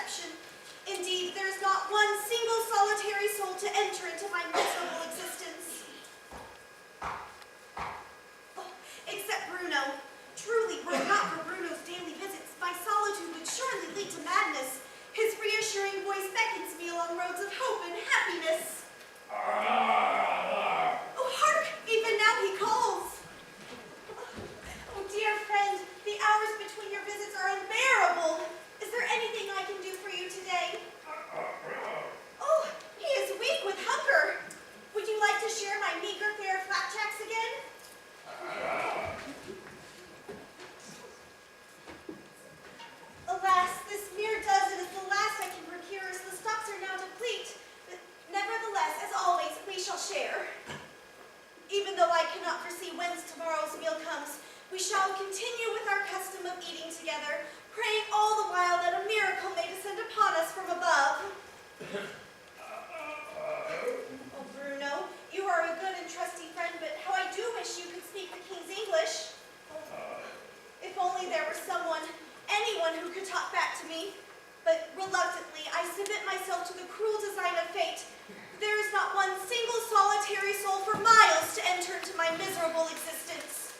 exception. Indeed, there is not one single solitary soul to enter into my miserable existence. Oh, except Bruno. Truly, were it not for Bruno's daily visits, my solitude would surely lead to madness. His reassuring voice beckons me along roads of hope and happiness. Oh, hark! Even now he calls. Oh, dear friend, the hours between your visits are unbearable. Is there anything I can do for you today? Oh, he is weak with hunger. Would you like to share my meager fare of flapjacks again? Alas, this mere dozen is the last I can procure as the stocks are now deplete. But nevertheless, as always, we shall share. Even though I cannot foresee whence tomorrow's meal comes, we shall continue with our custom of eating together, praying all the while that a miracle may descend upon us from above. Oh, Bruno, you are a good and trusty friend, but how I do wish you could speak the king's English. Oh, if only there were anyone who could talk back to me. But reluctantly, I submit myself to the cruel design of fate. There is not one single solitary soul for miles to enter into my miserable existence.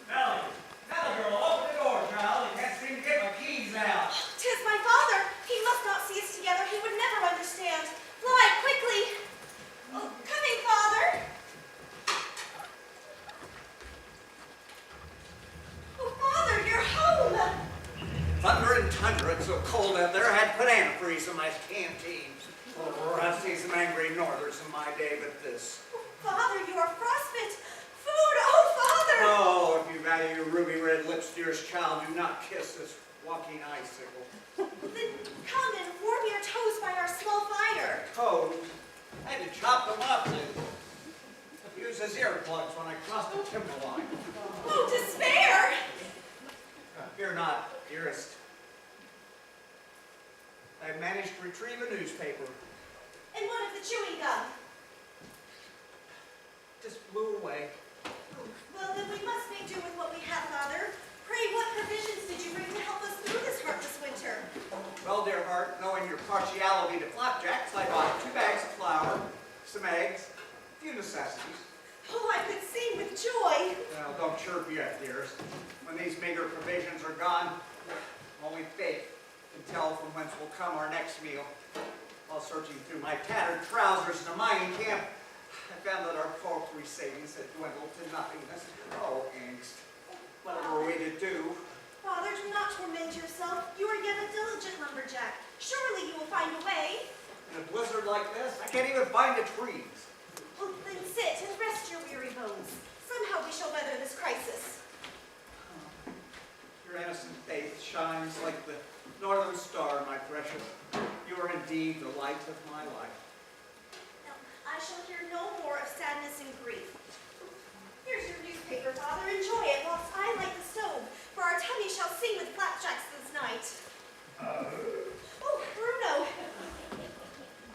Nellie, girl, open the door, child. I can't seem to get my keys out. 'Tis my father. He must not see us together. He would never understand. Fly, quickly. Oh, coming, father. Oh, father, you're home. Thunder and tundra, it's so cold out there, I had put antifreeze in my canteen. Oh, I've seen some angry northers in my day, but this. Oh, father, you are frostbit. Food, oh, father. Oh, if you value your ruby red lips, dearest child, do not kiss this walking icicle. Then come and warm your toes by our small fire. Toes? I had to chop them up and use as earplugs when I crossed the timberline. Oh, despair. Fear not, dearest. I managed to retrieve a newspaper. And what of the chewing gum? Just blew away. Well, then we must make do with what we have, Father. Pray, what provisions did you bring to help us through this heartless winter? Well, dear heart, knowing your partiality to flapjacks, I bought 2 bags of flour, some eggs, a few necessities. Oh, I could sing with joy. Well, don't chirp yet, dearest. When these meager provisions are gone, only fate can tell from whence will come our next meal. While searching through my tattered trousers in a mining camp, I found that our paltry savings had dwindled to nothingness. Oh, angst. What were we to do? Father, do not torment yourself. You are yet a diligent lumberjack. Surely you will find a way. In a blizzard like this, I can't even find the trees. Well, then sit and rest your weary bones. Somehow we shall weather this crisis. Your innocent faith shines like the northern star, my precious. You are indeed the light of my life. Now, I shall hear no more of sadness and grief. Here's your newspaper, Father. Enjoy it whilst I light the stove, for our tummies shall sing with flapjacks this night. Oh, Bruno.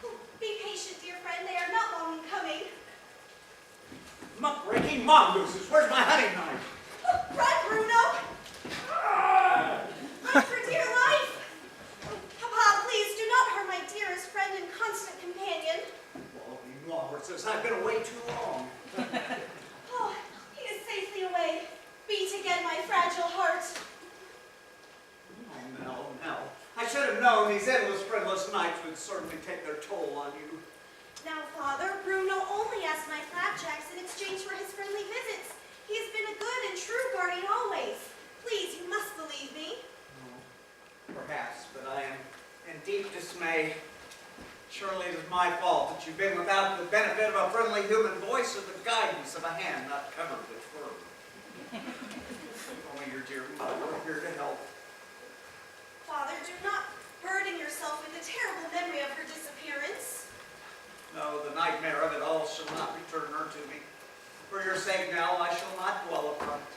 Oh, be patient, dear friend. They are not long in coming. Muckraking mongooses, where's my hunting knife? Oh, run, Bruno! Run for dear life! Oh, Papa, please do not hurt my dearest friend and constant companion. Well, you walruses, I've been away too long. Oh, he is safely away. Beat again my fragile heart. Oh, no. I should have known these endless, friendless nights would certainly take their toll on you. Now, Father, Bruno only asked my flapjacks in exchange for his friendly visits. He has been a good and true guardian always. Please, you must believe me. Perhaps, but I am in deep dismay. Surely it is my fault that you've been without the benefit of a friendly human voice or the guidance of a hand not covered with fur. Only your dear mother were here to help. Father, do not burden yourself with the terrible memory of her disappearance. No, the nightmare of it all shall not return her to me. For your sake now, I shall not dwell upon it.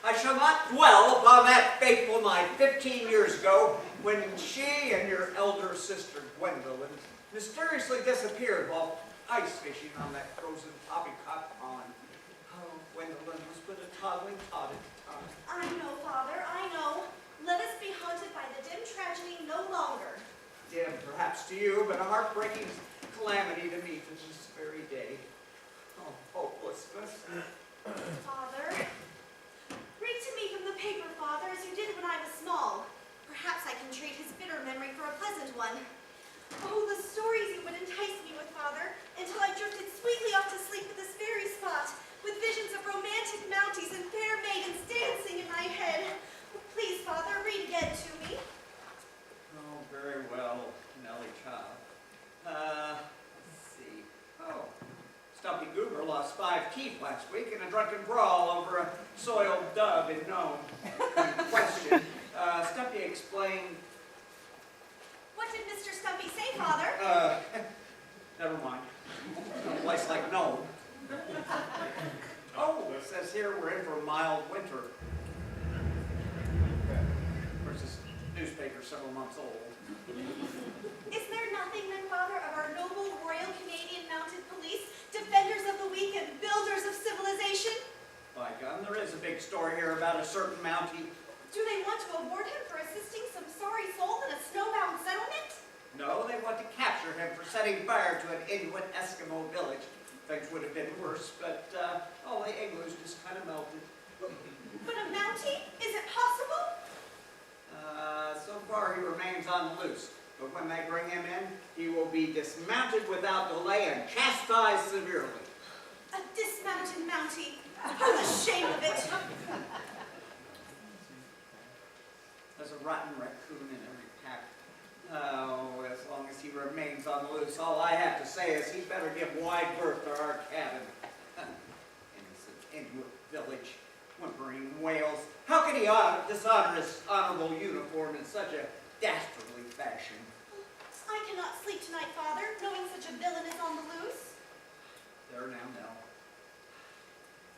I shall not dwell upon that fateful night 15 years ago when she and your elder sister, Gwendolyn, mysteriously disappeared while ice fishing on that frozen poppycock pond. Oh, Gwendolyn was but a toddling tot at the time. I know, Father, I know. Let us be haunted by the dim tragedy no longer. Dim, perhaps to you, but a heartbreaking calamity to me to this very day. Oh, hopelessness. Father, read to me from the paper, Father, as you did when I was small. Perhaps I can trade his bitter memory for a pleasant one. Oh, the stories you would entice me with, Father, until I drifted sweetly off to sleep at this very spot, with visions of romantic mounties and fair maidens dancing in my head. Oh, please, Father, read again to me. Oh, very well, Nellie child. Let's see. Oh, Stumpy Goober lost 5 teeth last week in a drunken brawl over a soiled dove in Nome. Question. Stumpy explained. What did Mr. Stumpy say, Father? Never mind. No place like Nome. Oh, it says here we're in for a mild winter. Of course, this newspaper's several months old. Is there nothing then, Father, of our noble Royal Canadian Mounted Police, defenders of the weak and builders of civilization? By gum, there is a big story here about a certain Mountie. Do they want to award him for assisting some sorry soul in a snowbound settlement? No, they want to capture him for setting fire to an Inuit Eskimo village. Things would have been worse, but all the igloos just kind of melted. But a Mountie? Is it possible? So far he remains on the loose, but when they bring him in, he will be dismounted without delay and chastised severely. A dismounted Mountie? Oh, the shame of it! There's a rotten raccoon in every pack. Oh, as long as he remains on the loose, all I have to say is he better give wide berth to our cabin. Innocent Inuit village, whimpering wails. How can he dishonor his honorable uniform in such a dastardly fashion? I cannot sleep tonight, Father, knowing such a villain is on the loose. There now, Nell.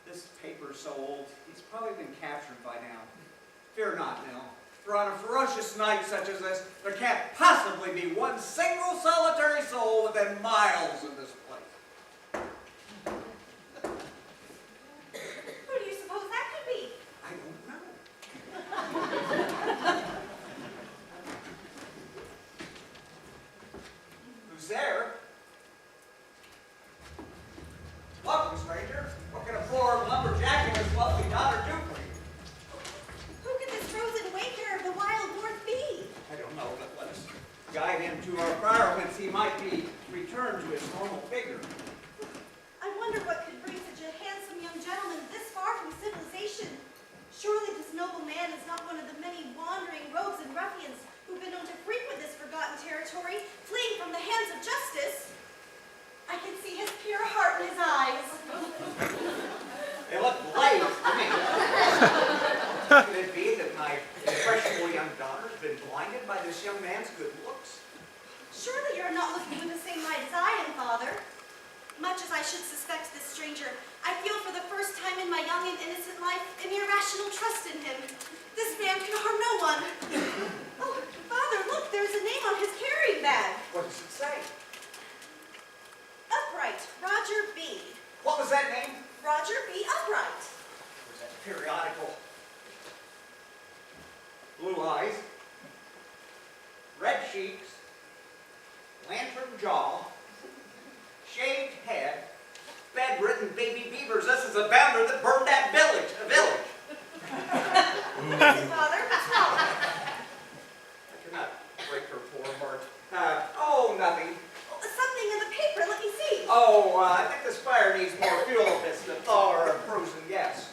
This paper's so old, he's probably been captured by now. Fear not, Nell. For on a ferocious night such as this, there can't possibly be one single solitary soul within miles of this place. Who do you suppose that could be? I don't know. Who's there? Welcome, stranger. What can a poor lumberjack and his lovely daughter do for you? Who could this frozen wayfarer of the wild north be? I don't know, but let us guide him to our fire whence he might be returned to his normal figure. I wonder what could bring such a handsome young gentleman this far from civilization. Surely this noble man is not one of the many wandering rogues and ruffians who've been known to frequent this forgotten territory, fleeing from the hands of justice. I can see his pure heart in his eyes. They look blazed to me. Could it be that my impressionable young daughter has been blinded by this young man's good looks? Surely you're not looking with the same light as I am, Father. Much as I should suspect this stranger, I feel for the first time in my young and innocent life an irrational trust in him. This man can harm no one. Oh, Father, look, there's a name on his carrying bag. What does it say? Upright, Roger B. What was that name? Roger B. Upright. Where's that periodical? Blue eyes, red cheeks, lantern jaw, shaved head, bedridden baby beavers. This is a bounder that burned that village. A village. Yes, Father, tell me. I cannot break her poor heart. Oh, nothing. Something in the paper, let me see. Oh, I think this fire needs more fuel if it's to thaw or a frozen gas.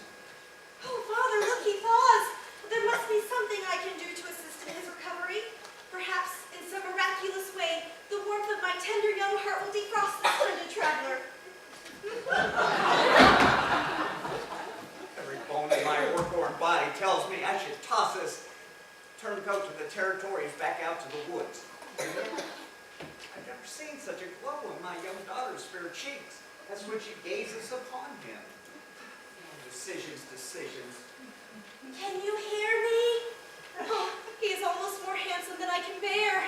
Oh, Father, look, he thaws. There must be something I can do to assist in his recovery. Perhaps, in some miraculous way, the warmth of my tender young heart will defrost the splendid traveler. Every bone in my work-worn body tells me I should toss this turncoat to the territories back out to the woods. I've never seen such a glow in my young daughter's fair cheeks as when she gazes upon him. Decisions, decisions. Can you hear me? Oh, he is almost more handsome than I can bear.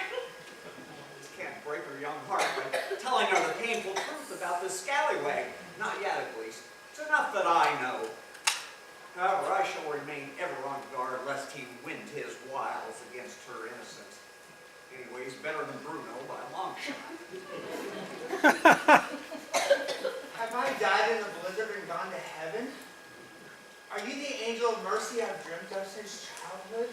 This can't break her young heart by telling her the painful truth about this scallywag. Not yet, at least. It's enough that I know. All right. I shall remain ever on guard lest he wind his wiles against her innocence. Anyway, he's better than Bruno by a long shot. Have I died in the blizzard and gone to heaven? Are you the angel of mercy I've dreamt of since childhood?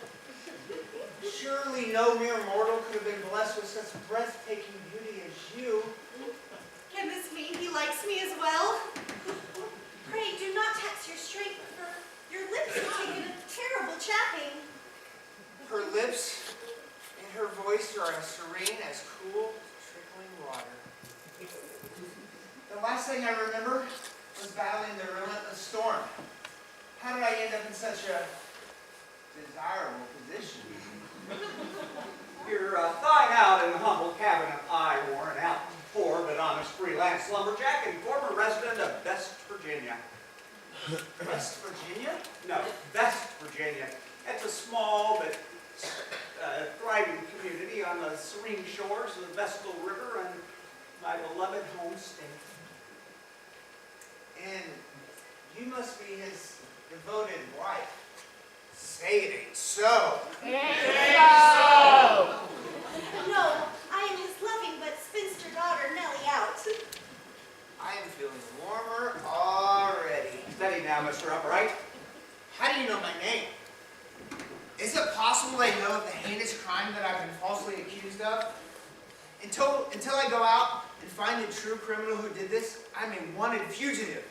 Surely no mere mortal could have been blessed with such breathtaking beauty as you. Can this mean he likes me as well? Pray do not tax your strength, for your lips have taken a terrible chapping. Her lips and her voice are as serene as cool, trickling water. The last thing I remember was battling the relentless storm. How did I end up in such a desirable position? You're thawing out in the humble cabin of I, worn out, poor but honest freelance lumberjack and former resident of West Virginia. West Virginia? No, West Virginia. It's a small but thriving community on the serene shores of the Vestal River and my beloved home state. And you must be his devoted wife. Say it ain't so. No, I am his loving but spinster daughter, Nellie Out. I am feeling warmer already. Steady now, Mr. Upright. How do you know my name? Is it possible they know of the heinous crime that I've been falsely accused of? Until I go out and find the true criminal who did this, I'm a wanted fugitive.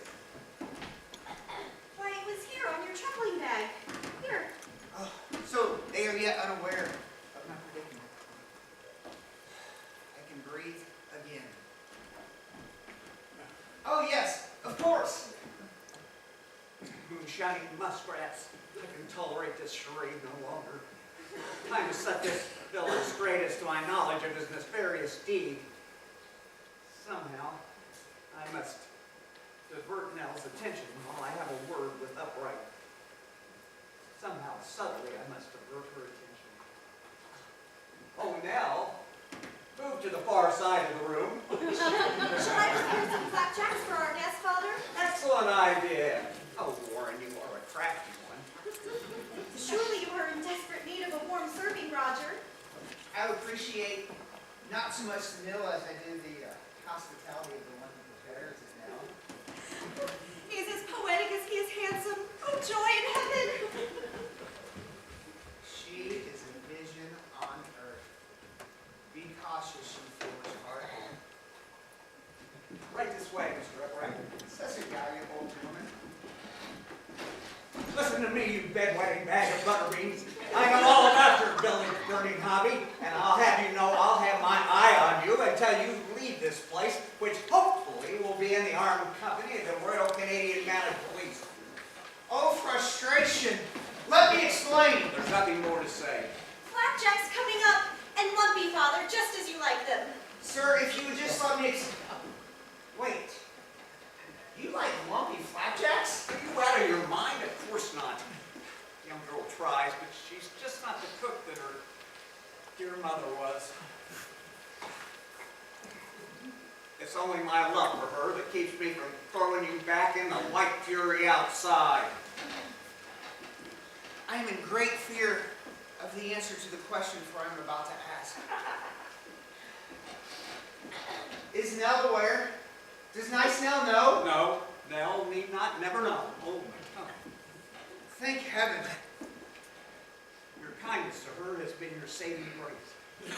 Why, it was here on your traveling bag. Here. Oh, so they are yet unaware of my predicament. I can breathe again. Oh yes, of course. Moonshining muskrats. I can tolerate this charade no longer. Time to set this villain straight as to my knowledge of his nefarious deed. Somehow, I must divert Nell's attention while I have a word with Upright. Somehow, subtly, I must divert her attention. Oh, Nell, move to the far side of the room. Shall I prepare some flapjacks for our guest, Father? Excellent idea. Oh, Warren, you are a crafty one. Surely you are in desperate need of a warm serving, Roger. I would appreciate not so much the meal as I do the hospitality of the one who prepares it now. He is as poetic as he is handsome. Oh, joy in heaven! She is a vision on earth. Be cautious, you foolish heart. Right this way, Mr. Upright. Such a valuable woman. Listen to me, you bedwetting bag of butterbeans. I know all about your burning hobby, and I'll have you know I'll have my eye on you until you leave this place, which hopefully will be in the armed company of the Royal Canadian Mounted Police. Oh, frustration. Let me explain. There's nothing more to say. Flapjacks coming up, and lumpy, Father, just as you like them. Sir, if you would just let me Wait. You like lumpy flapjacks? Are you out of your mind? Of course not. The young girl tries, but she's just not the cook that her dear mother was. It's only my love for her that keeps me from throwing you back in the white fury outside. I am in great fear of the answer to the question for I'm about to ask. Is Nell aware? Does nice Nell know? No, Nell need not never know. Oh my God. Thank heaven. Your kindness to her has been your saving grace.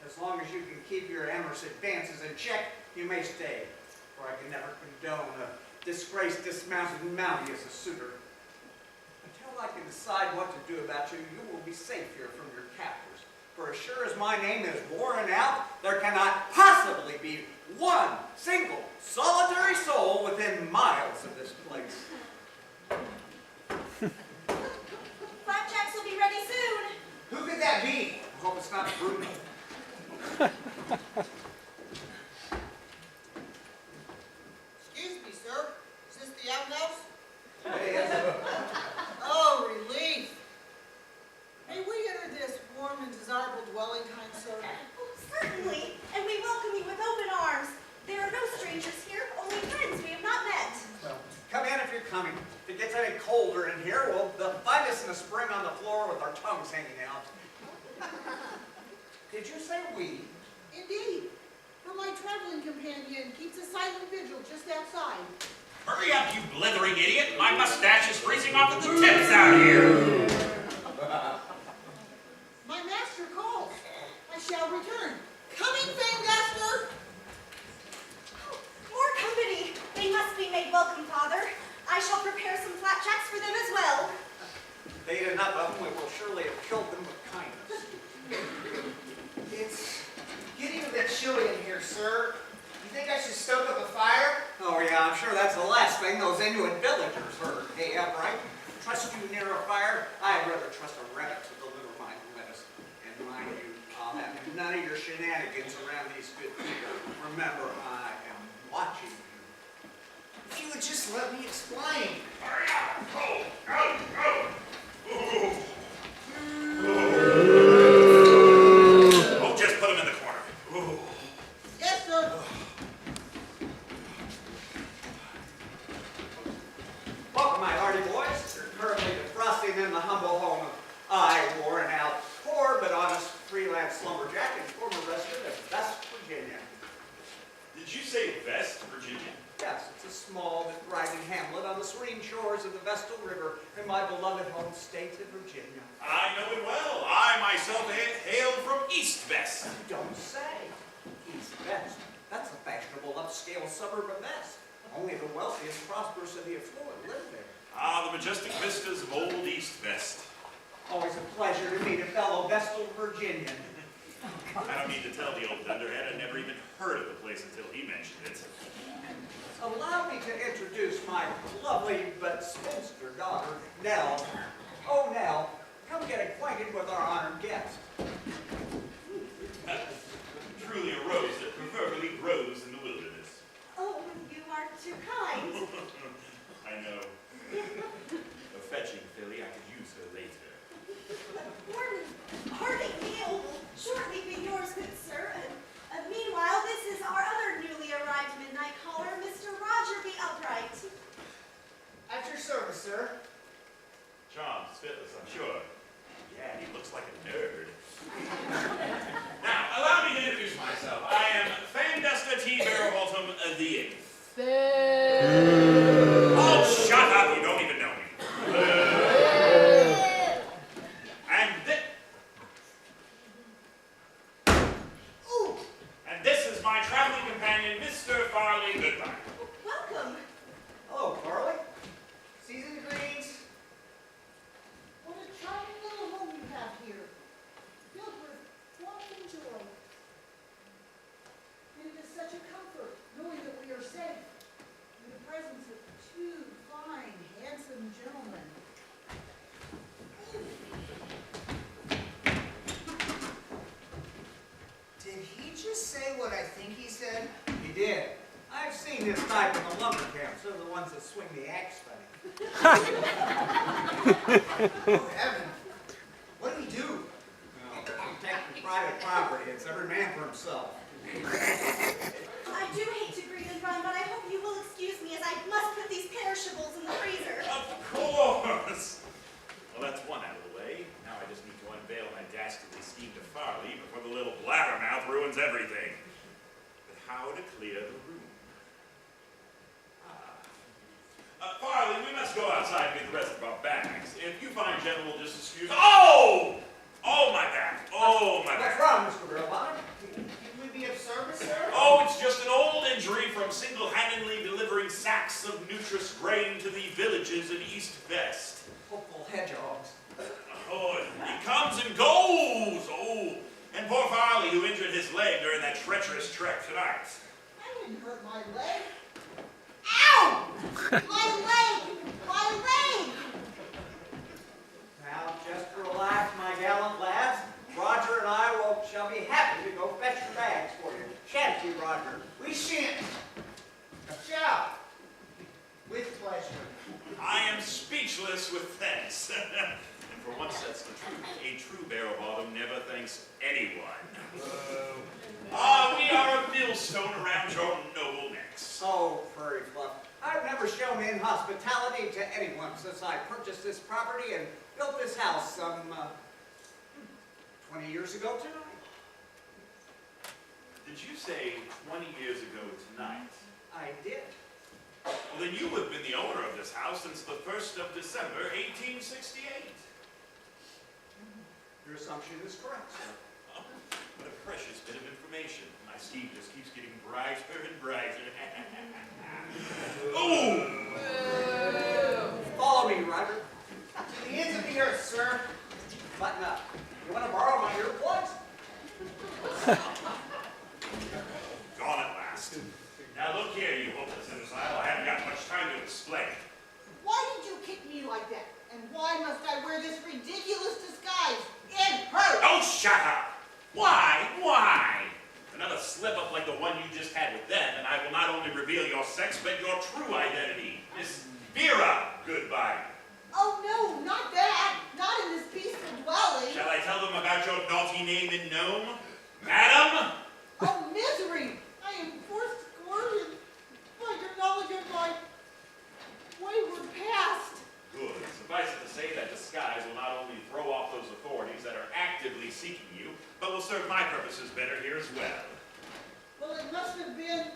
As long as you can keep your amorous advances in check, you may stay, for I can never condone a disgraced, dismounted mountie as a suitor. Until I can decide what to do about you, you will be safe here from your captors. For as sure as my name is Warren Out, there cannot possibly be one single solitary soul within miles of this place. Flapjacks will be ready soon. Who could that be? I hope it's not Bruno. Excuse me, sir. Is this the outhouse? Hey, Oh, relief. May we enter this warm and desirable dwelling, kind sir? Oh, certainly, and we welcome you with open arms. There are no strangers here, only friends we have not met. well, come in if you're coming. If it gets any colder in here, here, they'll find us in a spring on the floor with our tongues hanging out. Did you say we? Indeed. For my traveling companion keeps a silent vigil just outside. Hurry up, you blithering idiot! My mustache is freezing off at the tips out here! My master calls. I shall return. Coming, Fangaster! More company. They must be made welcome, Father. I shall prepare some flapjacks for them as well. If they eat enough of them, we will surely have killed them with kindness. It's getting a bit chilly in here, sir. You think I should stoke up a fire? Oh yeah, I'm sure that's the last thing those Inuit villagers heard. Hey, upright, trust you near a fire? I'd rather trust a rabbit to deliver my lettuce. And mind you, I'll have none of your shenanigans around these good people. Remember, I am watching you. If you would just let me explain. Hurry up! Go! Go! Go! Ooh. Oh, just put him in the corner. Ooh. Yes, sir. Welcome, my hardy boys. You're currently defrosting in the humble home of I wore an out poor but honest freelance lumberjack and former resident of West Virginia. Did you say West Virginia? Yes, it's a small but thriving hamlet on the serene shores of the Vestal River in my beloved home state of Virginia. I know it well. I myself hail from East West. You don't say. East West. That's a fashionable upscale suburb of West. Only the wealthiest, prosperous, and the affluent live there. Ah, the majestic vistas of old East West. Always a pleasure to meet a fellow Vestal Virginian. I don't need to tell the old dunderhead. I never even heard of the place until he mentioned it. Allow me to introduce my lovely but spinster daughter, Nell. Oh, Nell, come get acquainted with our honored guest. Truly a rose that proverbially grows in the wilderness. Oh, you are too kind. I know. A fetching filly, I could use her later. Pardon me, it will shortly be yours, good sir. Meanwhile, this is our other newly arrived midnight caller, Mr. Roger B. Upright. At your service, sir. Charms, fitless, I'm sure. Yeah, he looks like a nerd. Now, allow me to introduce myself. I am Fandusta T. Barrowhaltum the Eighth. Oh, shut up! You don't even know me. And this is my traveling companion, Mr. Farley Goodbye. Welcome. Hello, Farley. Seasoned greetings. What a charming little home you have here, filled with warmth and joy. And it is such a comfort knowing that we are safe in the presence of two fine, handsome gentlemen. Did he just say what I think he said? He did. I've seen this type in the lumber camps. They're the ones that swing the axe funny. Oh, heaven. What did he do? Well, protecting private property. It's every man for himself. I do hate to greet and run, but I hope you will excuse me as I must put these perishables in the freezer. Of course! Well, that's one out of the way. Now I just need to unveil my dastardly scheme to Farley before the little blabbermouth ruins everything. But how to clear the room? Farley, we must go outside and get the rest of our bags. If you find Jen, we'll just excuse— Oh! Oh, my back! Oh, my What's back! wrong, Mr. Grillbottom? Can we be of service, sir? Oh, it's just an old injury from single-handedly delivering sacks of nutritious grain to the villages in East West. Hopeful hedgehogs. Oh, he comes and goes! Oh, and poor Farley, who injured his leg during that treacherous trek tonight. I didn't hurt my leg. Ow! My leg! My leg! Now, just relax, my gallant lads. Roger and I shall be happy to go fetch your bags for you. Shan't you, Roger? We shan't. Shall. With pleasure. I am speechless with thanks. And for once that's the truth, a true barrel-bottom never thanks anyone. We are a millstone around your noble necks. Oh, furry fluff. I've never shown inhospitality to anyone since I purchased this property and built this house some 20 years ago tonight. Did you say 20 years ago tonight? I did. Well, then you have been the owner of this house since the 1st of December, 1868. Your assumption is correct, sir. Oh, what a precious bit of information. My scheme just keeps getting brighter and brighter. Oh! Follow me, Roger. To the ends of the earth, sir. Button up. You want to borrow my earplugs? Gone at last. Now look here, you hopeless imbecile. I haven't got much time to explain. Why did you kick me like that? And why must I wear this ridiculous disguise? It hurts! Oh, shut up! Why? Why? Another slip-up like the one you just had with them, and I will not only reveal your sex, but your true identity. Miss Vera, goodbye. Oh no, not that! Not in this peaceful dwelling! Shall I tell them about your naughty name in Nome? Madam? Oh, misery! I am forced to coercion by your knowledge of my wayward past. Good. Suffice it to say that disguise will not only throw off those authorities that are actively seeking you, but will serve my purposes better here as well. Well, it must have been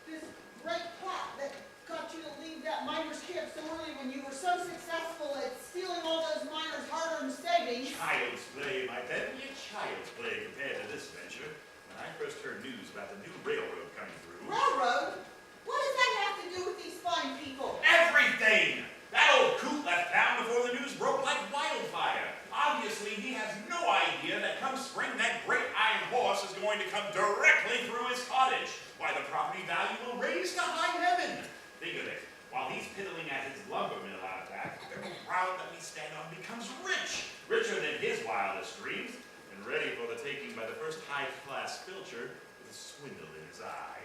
this great plot that got you to leave that miner's camp so early when you were so successful at stealing all those miners' hard-earned savings. Child's play, my pet. Mere child's play compared to this venture. When I first heard news about the new railroad coming through... Railroad? What does that have to do with these fine people? Everything! That old coot left town before the news broke like wildfire. Obviously, he has no idea that come spring, that great iron horse is going to come directly through his cottage. Why, the property value will raise to high heaven. Think of it. While he's piddling at his lumber mill out back, the ground that we stand on becomes rich. Richer than his wildest dreams, and ready for the taking by the first high-class filcher with a swindle in his eye.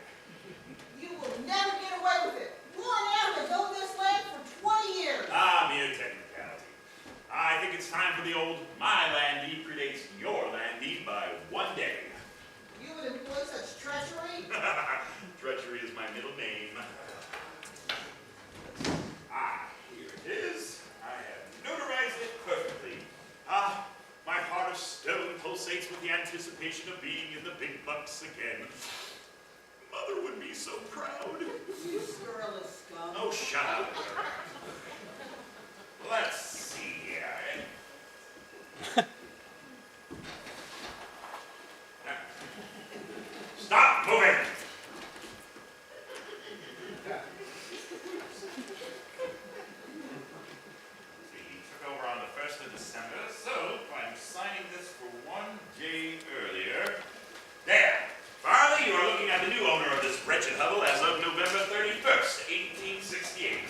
You will never get away with it. Warren Air has owned this land for 20 years. Ah, mere technicality. I think it's time for the old my land deed predates your land deed by 1 day. You would employ such treachery? Treachery is my middle name. Ah, here it is. I have notarized it perfectly. Ah, my heart of stone pulsates with the anticipation of being in the big bucks again. Mother would be so proud. You scurrilous scum. Oh, shut up. Let's see here. Stop moving! He took over on the 1st of December, so I'm signing this for 1 day earlier. There! Farley, you are looking at the new owner of this wretched hovel as of November 31st, 1868.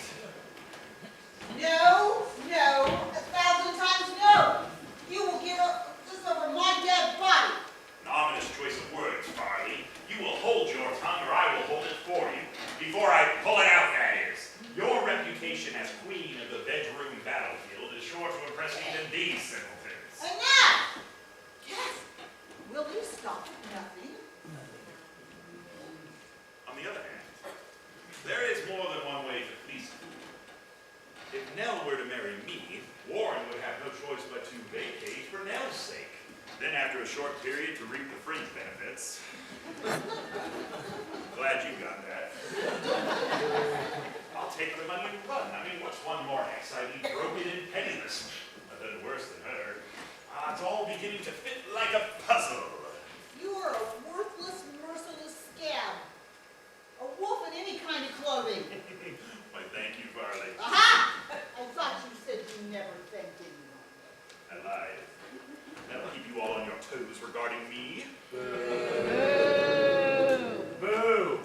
No, no, 1,000 times no. You will give up this over my dead body. An ominous choice of words, Farley. You will hold your tongue or I will hold it for you. Before I pull it out, that is. Your reputation as queen of the bedroom battlefield is sure to impress even these simpletons. Enough! Yes. Will you stop at nothing? On the other hand, there is more than one way to please you. If Nell were to marry me, Warren would have no choice but to vacate for Nell's sake. Then after a short period to reap the fringe benefits. Glad you got that. I'll take the money and run. I mean, what's one more ex-ID broken and penniless? Nothing worse than her. It's all beginning to fit like a puzzle. You are a worthless, merciless scab. A wolf in any kind of clothing. Why, thank you, Farley. Aha! I thought you said you never thanked anyone. I lied. That'll keep you all on your toes regarding me. Boo! Boo!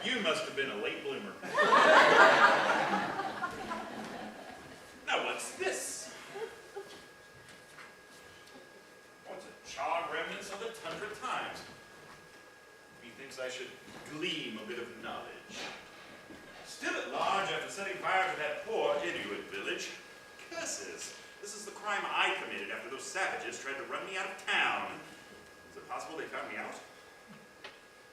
You must have been a late bloomer. Now what's this? What's a charred remnants of the Tundra Times? Methinks I should glean a bit of knowledge. Still at large after setting fire to that poor Inuit village. Curses! This is the crime I committed after those savages tried to run me out of town. Is it possible they found me out?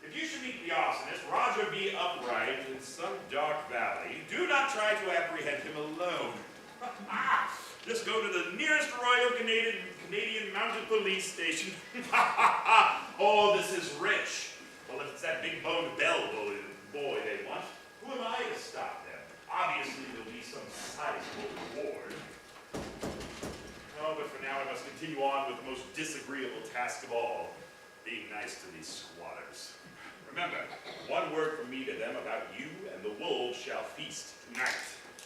If you should meet the arsonist, Roger B. Upright, in some dark valley, do not try to apprehend him alone. Just go to the nearest Royal Canadian Mounted Police Station. Oh, this is rich. Well, if it's that big-boned bell boy they want, who am I to stop them? Obviously, there'll be some sizable reward. Oh, but for now, I must continue on with the most disagreeable task of all, being nice to these squatters. Remember, one word from me to them about you, and the wolves shall feast tonight.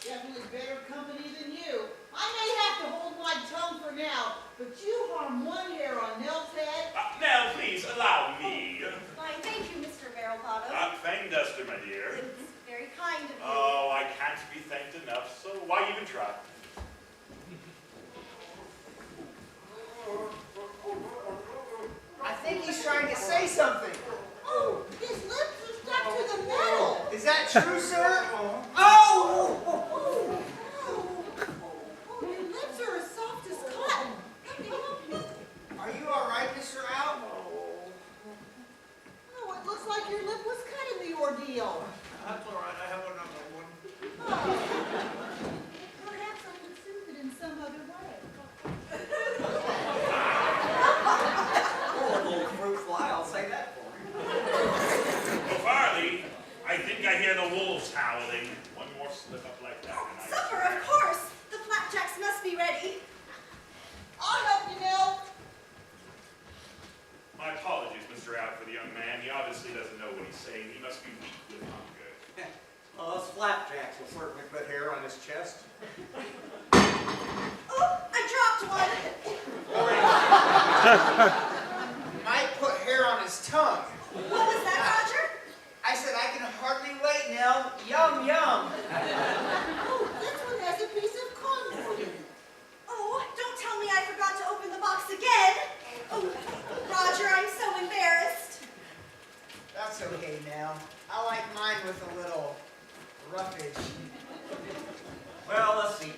Definitely better company than you. I may have to hold my tongue for now, but you harm one hair on Nell's head. Nell, please, allow me. Why, thank you, Mr. Barrelbottom. Fang Duster, my dear. It's very kind of you. Oh, I can't be thanked enough, so why even try? I think he's trying to say something. Oh, his lips are stuck to the metal. Is that true, sir? Oh! Oh, your lips are as soft as cotton. Let me help you. Are you all right, Mr. Owl? Oh, it looks like your lip was cut in the ordeal. That's all right. I have another one. Oh. Perhaps I could soothe it in some other way. Poor little fruit fly. I'll say that for him. Oh, Farley, I think I hear the wolves howling. One more slip up like that, and I Supper, of course. The flapjacks must be ready. I'll help you, Nell. My apologies, Mr. Out, for the young man. He obviously doesn't know what he's saying. He must be weak with hunger. Well, those flapjacks will certainly put hair on his chest. Oh, I dropped one. Might put hair on his tongue. What was that, Roger? I said I can hardly wait, Nell. Yum, yum. Oh, this one has a piece of corn for you. Oh, don't tell me I forgot to open the box again. Oh, Roger, I'm so embarrassed. That's okay, Nell. I like mine with a little roughage. Well, let's see.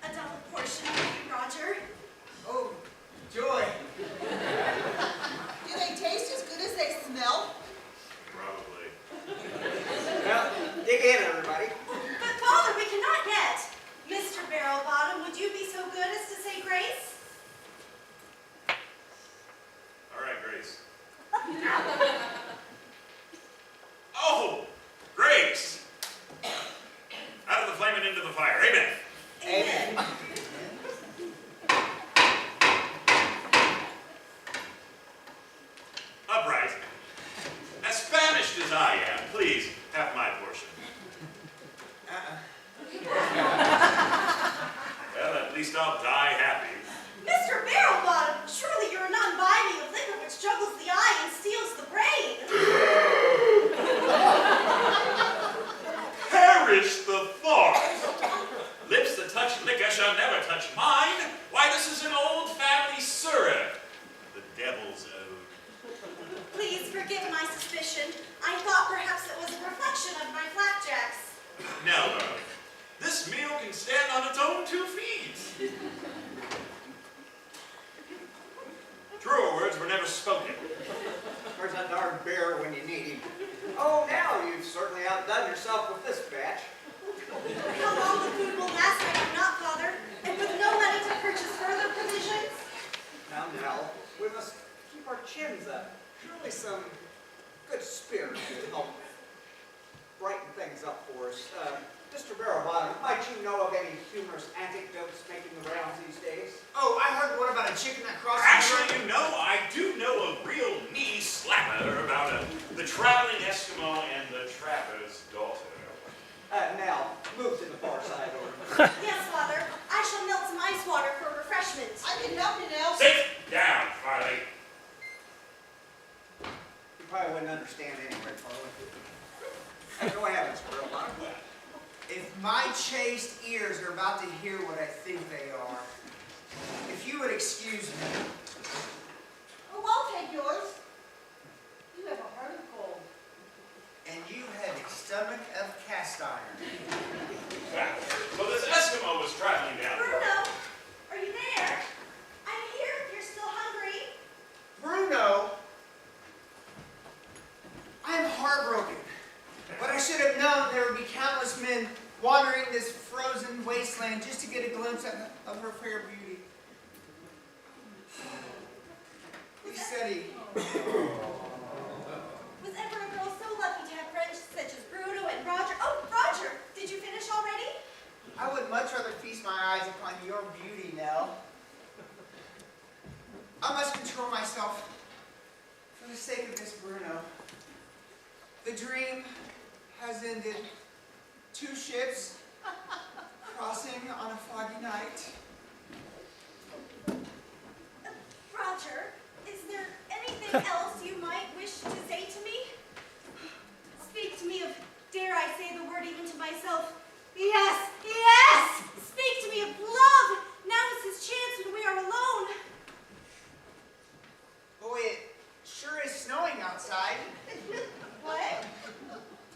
A double portion, Roger. Oh, joy. Do they taste as good as they smell? Probably. Well, dig in, everybody. But Father, we cannot yet. Mr. Barrelbottom, would you be so good as to say grace? All right, Grace. Oh, Grace! Out of the flame and into the fire. Amen. Amen. Upright. As famished as I am, please have my portion. Well, at least I'll die happy. Mr. Barrelbottom, surely you're none by me of liquor which juggles the eye and steals the brain. Perish the thought! Lips that touch liquor shall never touch mine. Why, this is an old family syrup. The devil's own. Please forgive my suspicion. I thought perhaps it was a reflection of my flapjacks. Never. This meal can stand on its own 2 feet. Truer words were never spoken. Where's that darn bear when you need him? Oh, now you've certainly outdone yourself with this batch. How long the food will last, I know not, Father. And with no money to purchase further provisions? Now, Nell, we must keep our chins up. Surely some good spirit would help brighten things up for us. Mr. Barrelbottom, might you know of any humorous anecdotes making the rounds these days? Oh, I heard one about a chicken that crossed the Actually, you know, I do know a real knee slapper about the traveling Eskimo and the trapper's daughter. Nell, move to the far side over. Yes, Father. I shall melt some ice water for refreshment. I can help you, Nell. Sit down, Farley. You probably wouldn't understand anyway, Farley. My chaste ears are about to hear what I think they are. If you would excuse me. Oh, I'll take yours. You have a heart of gold. And you have a stomach of cast iron. So this Eskimo was traveling down the road. Bruno, are you there? I'm here if you're still hungry. Bruno, I am heartbroken. But I should have known there would be countless men wandering this frozen wasteland just to get a glimpse of her fair beauty. ESCT. Was ever a girl so lucky to have friends such as Bruno and Roger? Oh, Roger, did you finish already? I would much rather feast my eyes upon your beauty, Nell. I must control myself for the sake of Miss Bruno. The dream has ended. 2 ships crossing on a foggy night. Roger, is there anything else you might wish to say to me? Speak to me of, dare I say the word even to myself, yes, yes! Speak to me of love! Now is his chance when we are alone. Boy, it sure is snowing outside. What?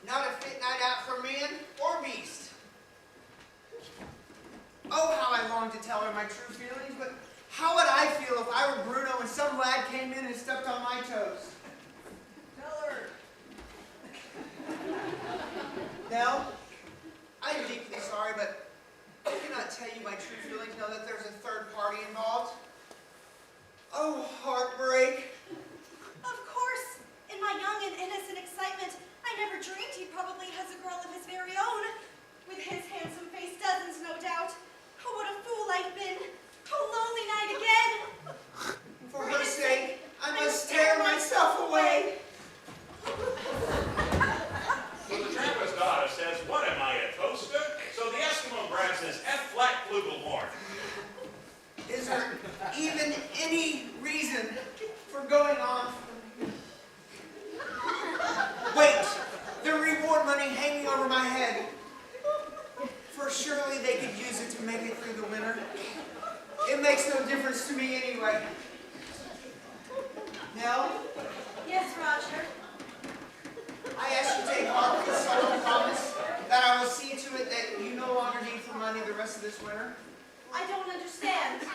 Not a fit night out for man or beast. Oh, how I long to tell her my true feelings, but how would I feel if I were Bruno and some lad came in and stepped on my toes? Tell her. Nell, I am deeply sorry, but I cannot tell you my true feelings now that there's a third party involved. Oh, heartbreak. Of course. In my young and innocent excitement, I never dreamed he probably has a girl of his very own. With his handsome face, dozens, no doubt. Oh, what a fool I've been. Oh, lonely night again. For her sake, I must tear myself away. So the trapper's daughter says, what am I, a toaster? So the Eskimo grabs his F-flat flugelhorn. Is there even any reason for going on? Wait, the reward money hanging over my head. For surely they could use it to make it through the winter. It makes no difference to me anyway. Nell, Yes, Roger. I ask you to take heart with the solemn promise that I will see to it that you no longer need for money the rest of this winter. I don't understand.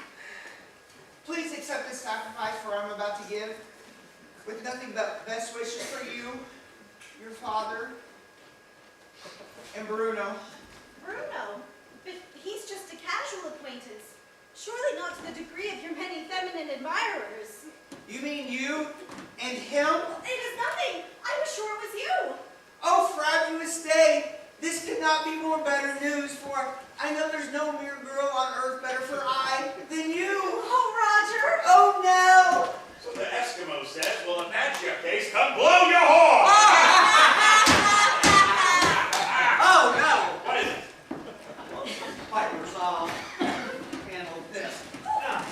Please accept this sacrifice for I'm about to give, with nothing but best wishes for you, your father, and Bruno. Bruno? But he's just a casual acquaintance. Surely not to the degree of your many feminine admirers. You mean you and him? It is nothing. I was sure it was you. Oh, fabulous day! This could not be more better news, for I know there's no mere girl on earth better for I than you. Oh, Roger. Oh, no! So the Eskimo says, well, if that's your case, come blow your horn! Oh, no! What is it? Piper's handled this. Now,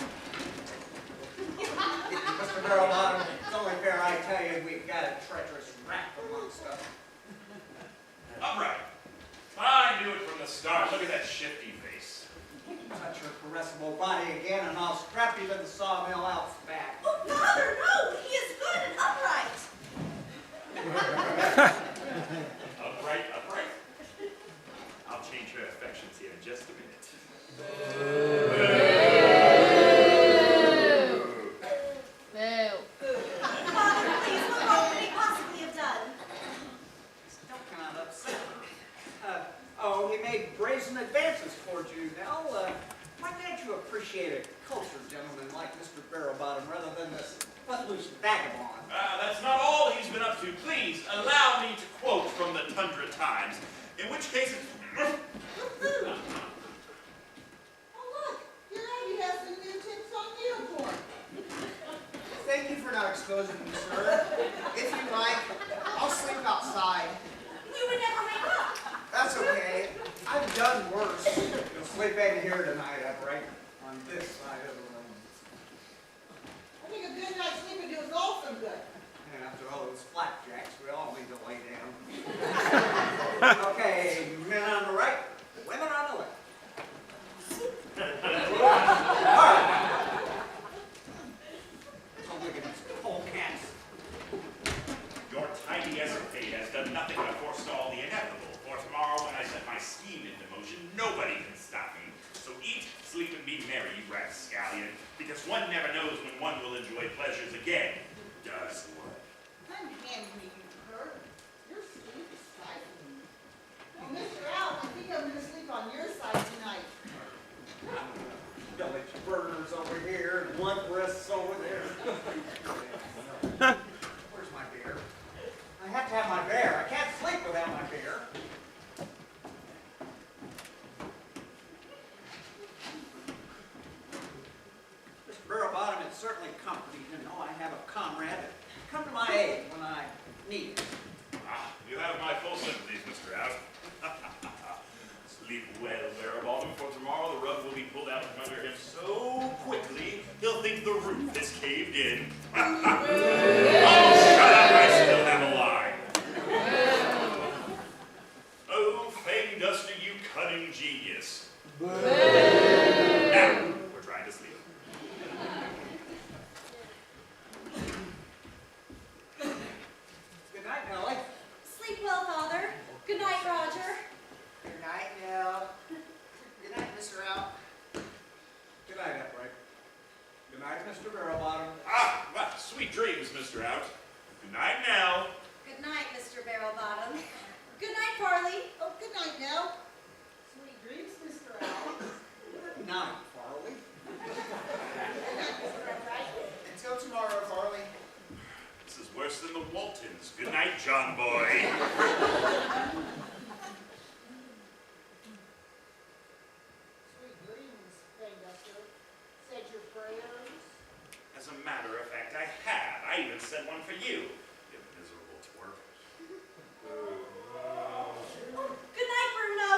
Mr. Barrowbottom, it's only fair I tell you we've got a treacherous rat amongst us. Upright. I knew it from the start. Look at that shifty face. Touch her caressable body again, and I'll strap you to the sawmill out back. Oh, Father, no. He is good and upright. Upright, upright. I'll change her affections here in just a minute. Father, please, what wrong could he possibly have done? Still kind of upset. Oh, he made brazen advances towards you, Nell. Why can't you appreciate a cultured gentleman like Mr. Barrowbottom rather than this footloose vagabond? That's not all he's been up to. Please, allow me to quote from the Tundra Times, in which case it's... Oh, look, your Abby has some new tips on unicorn. Thank you for not exposing me, sir. If you like, I'll sleep outside. We would never wake up. That's okay. I've done worse. You'll sleep in here tonight, upright, on this side of the room. I think a good night's sleep would do us all some good. And after all those flapjacks, we all need to lay down. Okay, men on the right, rapscallion, because one never knows when one will enjoy pleasures again, does one? Unhand me, you cur. Your sleep is stifling. Oh, Mr. Al, I think I'm gonna sleep on your side tonight. Village burners over here and one breasts over there. Where's my beer? I have to have my beer. I can't sleep without my beer. Mr. Barrowbottom, it's certainly comforting to know I have a comrade that come to my aid when I need it. Ah, you have my full sympathies, Mr. Out. Sleep well, Barrowbottom, for tomorrow the rug will be pulled out from under him so quickly, he'll think the roof has caved in. Oh, shut up, I still have a lie. Oh, Fang Duster, you cunning genius. Now, we're trying to sleep. Good night, Nellie. Sleep well, Father. Good night, Roger. Good night, Nell. Good night, Mr. Al. Good night, Upright. Good night, Mr. Barrowbottom. Ah, well, sweet dreams, Mr. Out. Good night now. Good night, Mr. Barrowbottom. Good night, Farley. Oh, good night, Nell. Sweet dreams, Mr. Al. Good night, Farley. Good night, Mr. Upright. Until tomorrow, Farley. This is worse than the Waltons. Good night, John boy. Sweet dreams, Fanduster. Said your prayers. As a matter of fact, I have. I even said one for you, you miserable twerp. Good night, Bruno.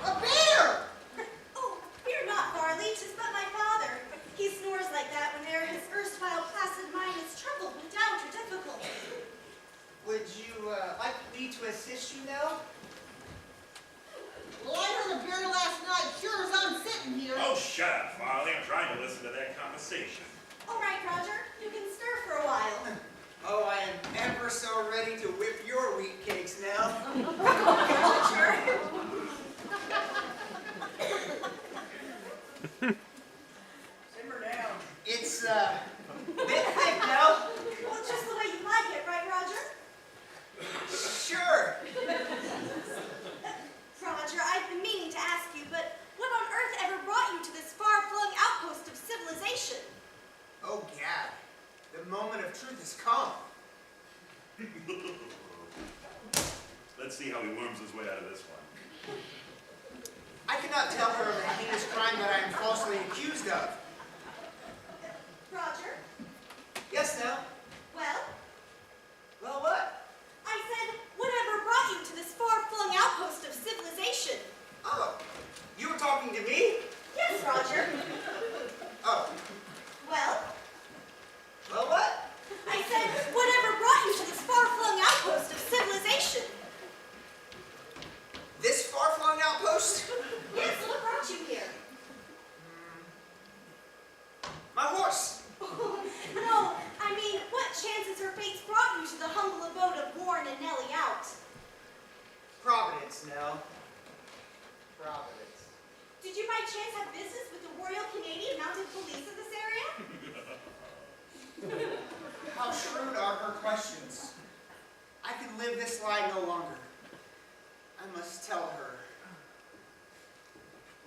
A bear! Oh, fear not, Farley. 'Tis but my father. He snores like that whene'er his erstwhile placid mind is troubled with doubt or difficulty. Would you like me to assist you, Nell? Well, I heard a bear last night, sure as I'm sitting here. Oh, shut up, Farley. I'm trying to listen to that conversation. All right, Roger. You can stir for a while. Oh, I am ever so ready to whip your wheat cakes, Nell. Roger. Simmer down. It's bit thick, Nell. Well, just the way you like it, right, Roger? Sure. Roger, I've been meaning to ask you, but what on earth ever brought you to this far-flung outpost of civilization? Oh, Gad. The moment of truth has come. Let's see how he worms his way out of this one. I cannot tell her of the heinous crime that I am falsely accused of. Roger? Yes, Nell? Well? Well, what? I said, whatever brought you to this far-flung outpost of civilization? Oh, you were talking to me? Yes, Roger. Oh, Well? well, what? I said, whatever brought you to this far-flung outpost of civilization? This far-flung outpost? Yes, what brought you here? My horse. No, I mean, what chances or fates brought you to the humble abode of Warren and Nellie Out? Providence, Nell. Providence. Did you by chance have business with the Royal Canadian Mounted Police of this area? How shrewd are her questions. I can live this lie no longer. I must tell her.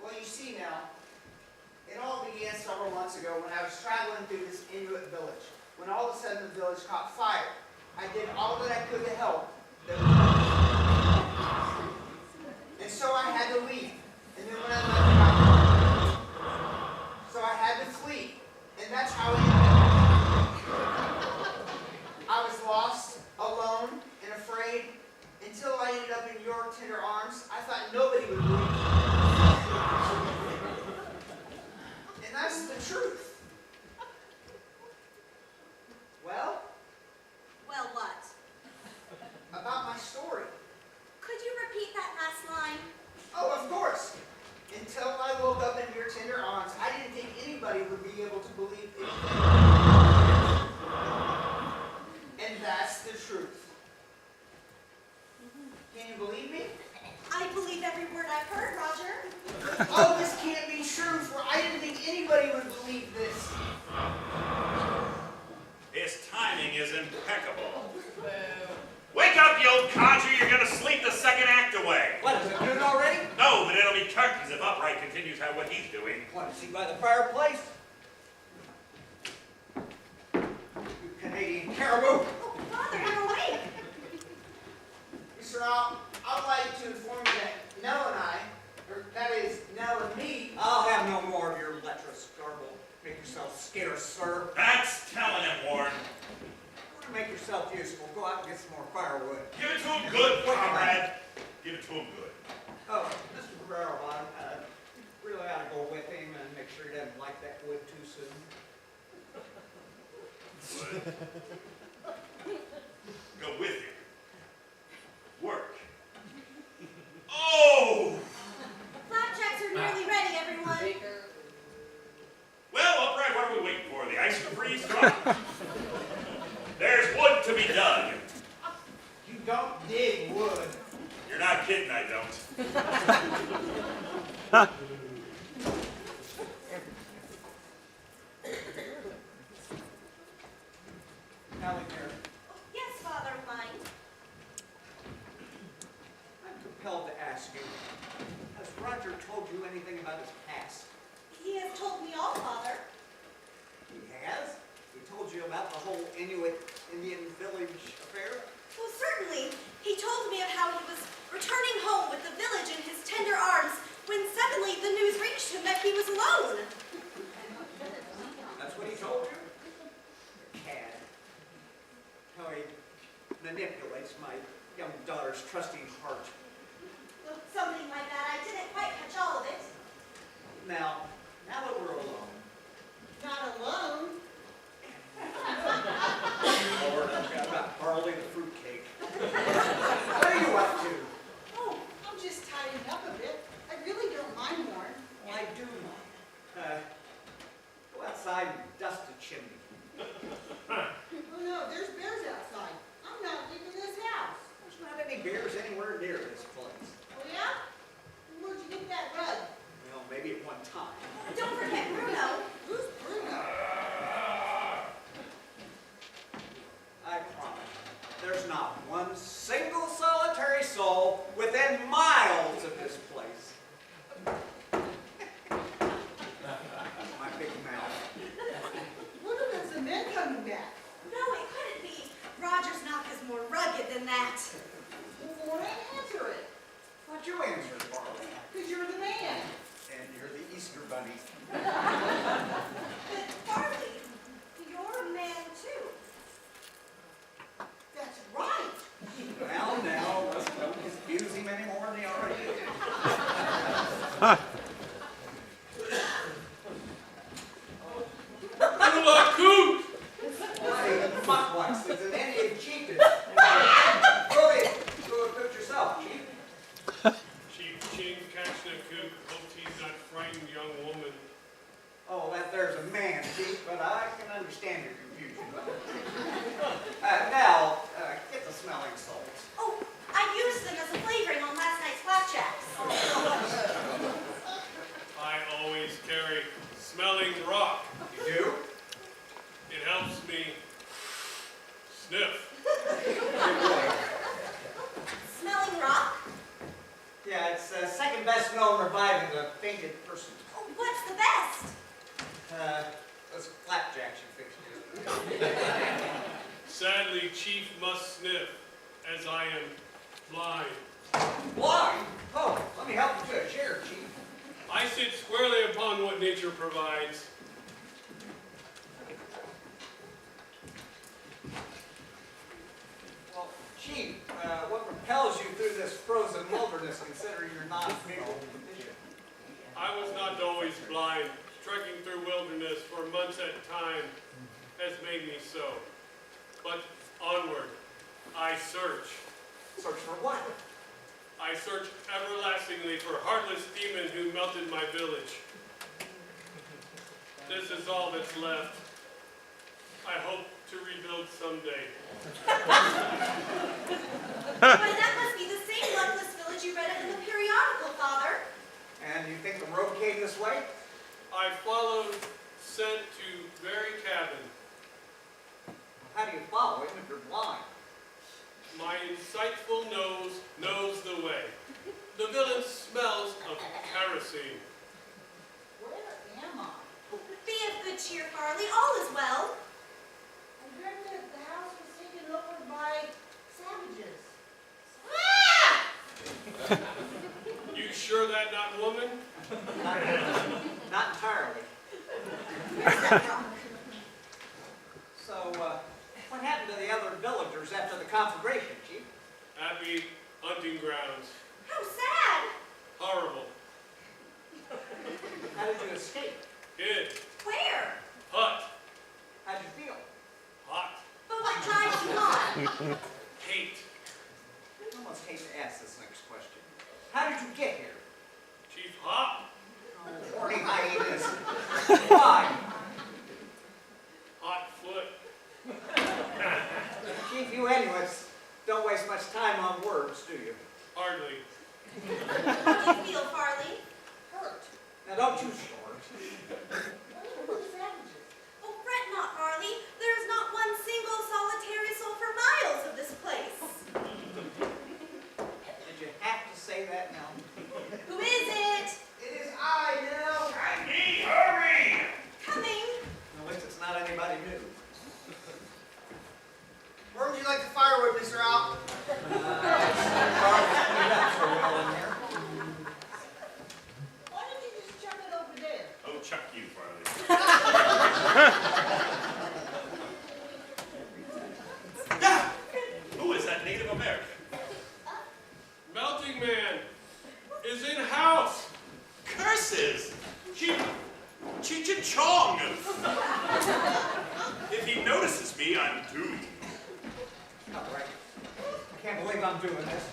Well, you see now, it all began several months ago when I was traveling through this Inuit village. When all of a sudden the village caught fire. I did all that I could to help. And so I had to leave. And then when I left, so I had to flee. And that's how it ended. I was lost, alone, and afraid, until I ended up in your tender arms. I thought nobody would believe me. And that's the truth. didn't think anybody would be able to believe it. And that's the truth. Can you believe me? I believe every word I've heard, Roger. Oh, this can't be true, for I didn't think anybody would believe this. His timing is impeccable. Wake up, you old codger! You're gonna sleep the second act away. What, is it noon already? No, but it'll be curtains if Upright continues what he's doing. What, is he by the fireplace? You Canadian caribou! Oh, Father, I'm awake. Mr. I'd like to inform you that Nell and I, or that is, Nell and me, I'll have no more of your lecherous garble. Make yourself scarce, sir. That's telling him, Warren. To make yourself useful, go out and get some more firewood. Give it to him good, comrade. Give it to him good. Oh, Mr. Barrel, really ought to go with him and make sure he doesn't like that wood too soon. Wood. Go with him. Work. Oh! Flapjacks are nearly ready, everyone. Well, Upright, what are we waiting for? The ice to freeze? Come on. There's wood to be dug. you don't dig wood. You're not kidding, I don't. Now, here, Yes, Father mine. I'm compelled to ask you, has Roger told you anything about his past? He has told me all, Father. He has? He told you about the whole Inuit Indian village affair? Oh, certainly. He told me of how he was returning home with the village in his tender arms when suddenly the news reached him that he was alone. That's what he told you? Cad. How he manipulates my young daughter's trusting heart. Well, something like that. I didn't quite catch all of it. Now that we're alone, Not alone. Lord, I've got barley the fruitcake. What are you up to? Oh, I'm just tidying up a bit. I really don't mind more. Well, I do mind. Go outside and dust a chimney. Oh no, there's bears outside. I'm not leaving this house. There's not any bears anywhere near this place. Oh yeah? Where'd you get that rug? Well, maybe at one time. Don't forget Bruno. Who's Bruno? I promise. There's not one single solitary soul within miles of this place. My big mouth. What if it's the men coming back? No, it couldn't be. Roger's knock is more rugged than that. Well, answer it. Why'd you answer, Barley? Because you're the man. And you're the Easter Bunny. But Barley, you're a man too. That's right. Well, now, let's don't confuse him any more than he already is. Why, Muckwax is an Indian chieftain. Go ahead, go cook yourself, chief. Chief Ching Kachnakook, hope he's not frightened young woman. Oh, that there's a man, chief, but I can understand your confusion. Now, get the smelling salts. Oh, I used them as a flavoring on last night's flapjacks. I always carry smelling rock. You do? It helps me sniff. Smelling rock? Yeah, it's second best known reviving a fainted person. Oh, what's the best? Those flapjacks you fixed here. Sadly, Chief must sniff, as I am blind. Blind? Oh, let me help you to a chair, chief. I sit squarely upon what nature provides. Well, chief, what propels you through this frozen wilderness considering you're not fatal condition? I was not always blind. Trekking through wilderness for months at a time has made me so. But onward, I search. Search for what? I search everlastingly for heartless demon who melted my village. This is all that's left. I hope to rebuild someday. Why, that must be the same loveless village you read of in the periodical, Father. And you think the road came this way? I followed scent to very cabin. How do you follow him if you're blind? My insightful nose knows the way. The villain smells of kerosene. Where am I? Be of good cheer, Farley. All is well. I heard that the house was taken over by savages. Ah! You sure that not woman? Not entirely. So, what happened to the other villagers after the conflagration, Chief? Happy hunting grounds. How sad. Horrible. How did you escape? Hid. Where? Hut. How'd you feel? Hot. But what drives you on? Hate. I almost hate to ask this next question. How did you get here? Chief Hot. Oh, horny hyenas. Why? Hot foot. Chief, you Inuits don't waste much time on words, do you? Hardly. How do you feel, Farley? Hurt. Now, don't you short. Where were the savages? Oh, fret not, Farley. There is not one single solitary soul for miles of this place. Did you have to say that now? Who is it? It is I, Nell. Maggie, hurry! Coming. At least it's not anybody new. Where would you like the firewood, Mr. Al? So well in there. Why don't you just chuck it over there? Oh, chuck you, Farley. Ah! Who is that Native American? Melting Man is in house. Curses! Chong! If he notices me, I'm doomed. All right. I can't believe I'm doing this.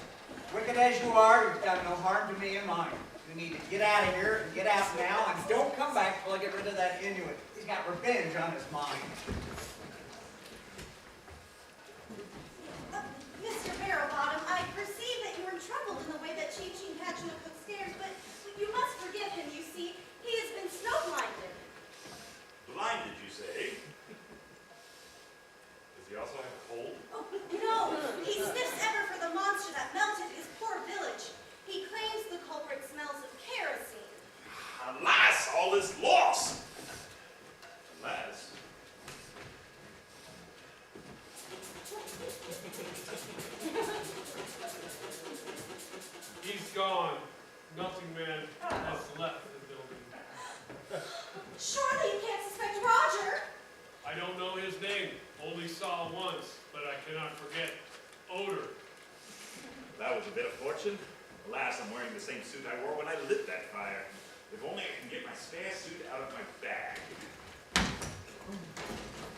Wicked as you are, you've done no harm to me and mine. You need to get out of here and get out now, and don't come back till I get rid of that Inuit. He's got revenge on his mind. Mr. Barrowbottom, I perceive that you are troubled in the way that Chief Patchnook stares, but you must forgive him, you see. He has been snow-blinded. Blinded, you say? Does he also have a cold? Oh, no. He sniffs ever for the monster that melted his poor village. He claims the culprit smells of kerosene. Alas, all is lost! Alas. He's gone. Melting Man has left the building. Surely you can't suspect Roger. I don't know his name. Only saw once, but I cannot forget. Odor. That was a bit of fortune. Alas, I'm wearing the same suit I wore when I lit that fire. If only I can get my spare suit out of my bag.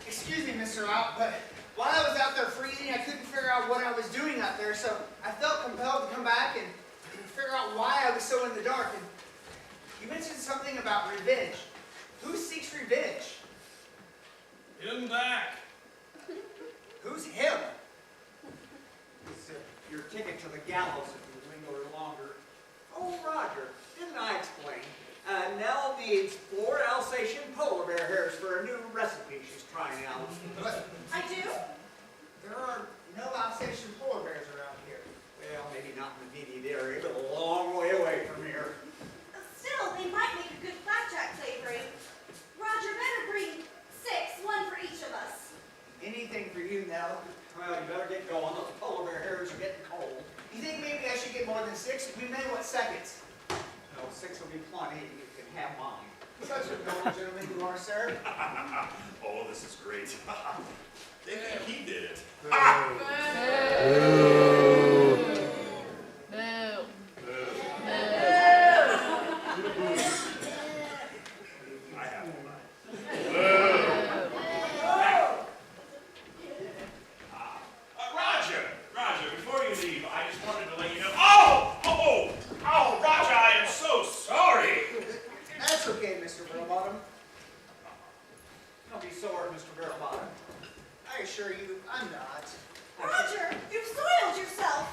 Excuse me, Mr. Al, but while I was out there freezing, I couldn't figure out what I was doing out there, so I felt compelled to come back and figure out why I was so in the dark. And you mentioned something about revenge. Who seeks revenge? Him back. Who's him? It's your ticket to the gallows if you linger longer. Oh, Roger, didn't I explain? Nell needs 4 Alsatian polar bear hairs for a new recipe she's trying out. But I do? there are no Alsatian polar bears around here. Well, maybe not in the immediate area, but a long way away from here. Still, they might make a good flapjack flavoring. Roger, better bring 6, 1 for each of us. Anything for you, Nell. Well, you better get going. Those polar bear hairs are getting cold. You think maybe I should get more than 6? We may want seconds. No, 6 will be plenty. You can have mine. Such a noble gentleman you are, sir. Oh, this is great. They think he did it. I have mine. Roger, before you leave, I just wanted to let you know. Oh, Roger, I am so sorry. That's okay, Mr. Barrowbottom. assure you, I'm not. Roger, you've soiled yourself.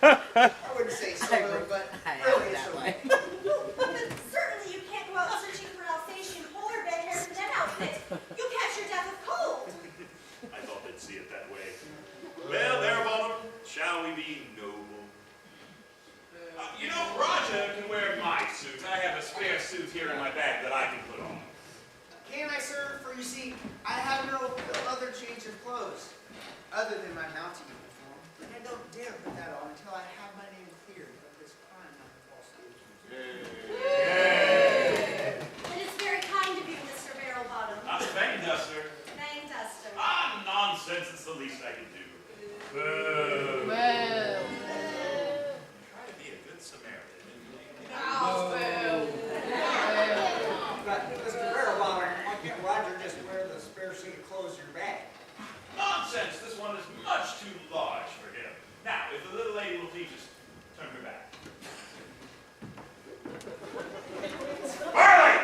I wouldn't say so, but really it's okay. But certainly you can't go out searching for Alsatian polar bear hairs in that outfit. You'll catch your death of cold. I thought they'd see it that way. Well, thereupon, shall we be noble? You know, Roger can wear my suit. I have a spare suit here in my bag that I can put on. Can I, sir? For you see, I have no other change of clothes other than my mounting uniform. And I don't dare put that on until I have my name cleared of this crime on the false accusation. It is very kind of you, Mr. Barrelbottom. I'm a bang duster. Bang duster. Ah, nonsense. It's the least I can do. Boo. Try to be a good Samaritan. But, Mr. Barrelbottom, why can't Roger just wear the spare suit of clothes in your bag? Nonsense. This one is much too large for him. Now, if the little lady will please just turn her back. Barley!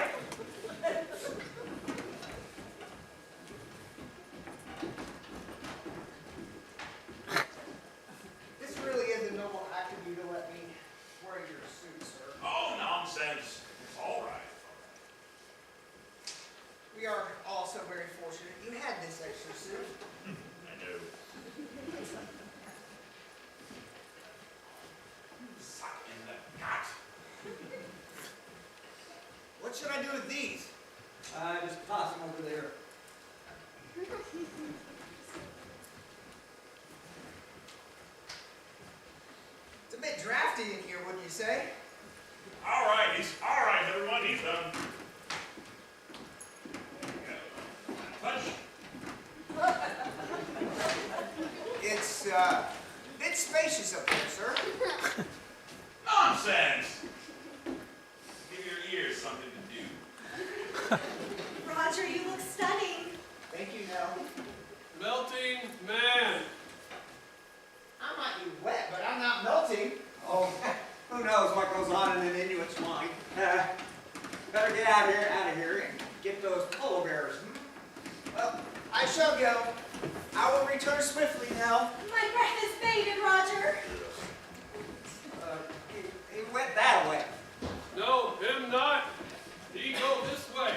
This really is a noble act of you to let me wear your suit, sir. Oh, nonsense. It's all right. We are also very fortunate you had this extra suit. I know. Suck in the gut. What should I do with these? Just toss them over there. It's a bit drafty in here, wouldn't you say? All right, everyone, he's done. Punch. It's a bit spacious up there, sir. Nonsense! Give your ears something to do. Roger, you look stunning. Thank you, Nell. Melting man. I might be wet, but I'm not melting. Oh, who knows what goes on in an Inuit's mind. Better get out of here, and get those polar bears. Well, I shall go. I will return swiftly, Nell. My breath is faded, Roger. He went that way. No, him not. He go this way.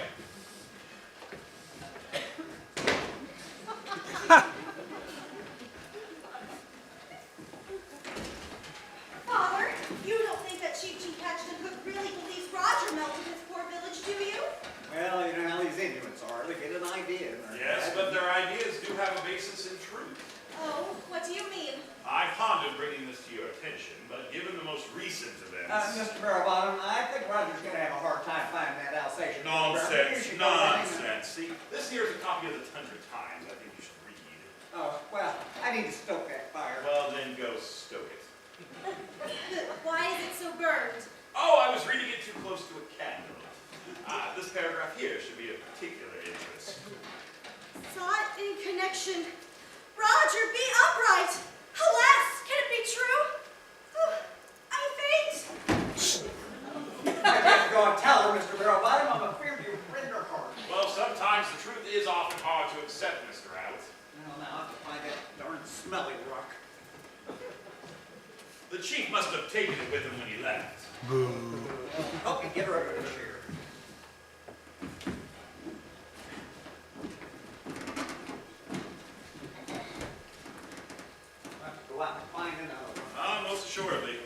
Father, you don't think that Chief Catchton Cook really believes Roger melted his poor village, do you? Well, you know how these Inuits are. They get an idea. Yes, but their ideas do have a basis in truth. Oh, what do you mean? I pondered bringing this to your attention, but given the most recent events... Mr. Barrelbottom, I think Roger's going to have a hard time finding that Alsatian. Nonsense, nonsense. See, this here is a copy of the Tundra Times I think you should read. Oh, well, I need to stoke that fire. Well, then go stoke it. Why is it so burned? Oh, I was reading it too close to a candle. This paragraph here should be of particular interest. Saw it in connection. Roger, be upright. Alas, can it be true? Oh, I faint. I can't go and tell her, Mr. Barrelbottom. I'm afraid you rend her heart. Well, sometimes the truth is often hard to accept, Mr. Out. Well, now I have to find that darn smelly rock. The chief must have taken it with him when he left. Help me get her over the chair. I'll have to go out and find another one. Most assuredly.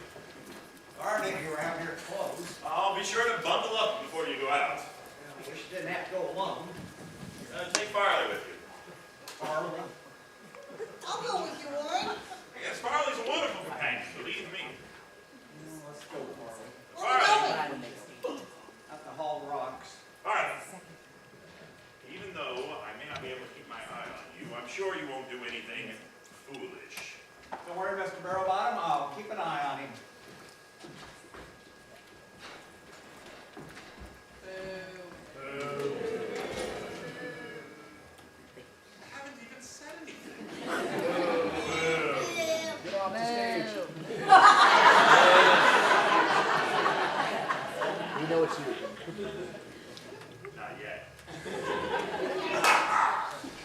Darn it, you're out here clothes. I'll be sure to bundle up before you go out. Well, I wish you didn't have to go alone. Take Farley with you. Farley. I'll go with you, Warren. Yes, Farley's a wonderful companion, believe me. Let's go, Farley. Where are we Farley. going? Up the Hall Rocks. Farley. Even though I may not be able to keep my eye on you, I'm sure you won't do anything foolish. Don't worry, Mr. Barrelbottom. I'll keep an eye on him. I haven't even said anything. Get off the stage. We know it's you. Now not yet.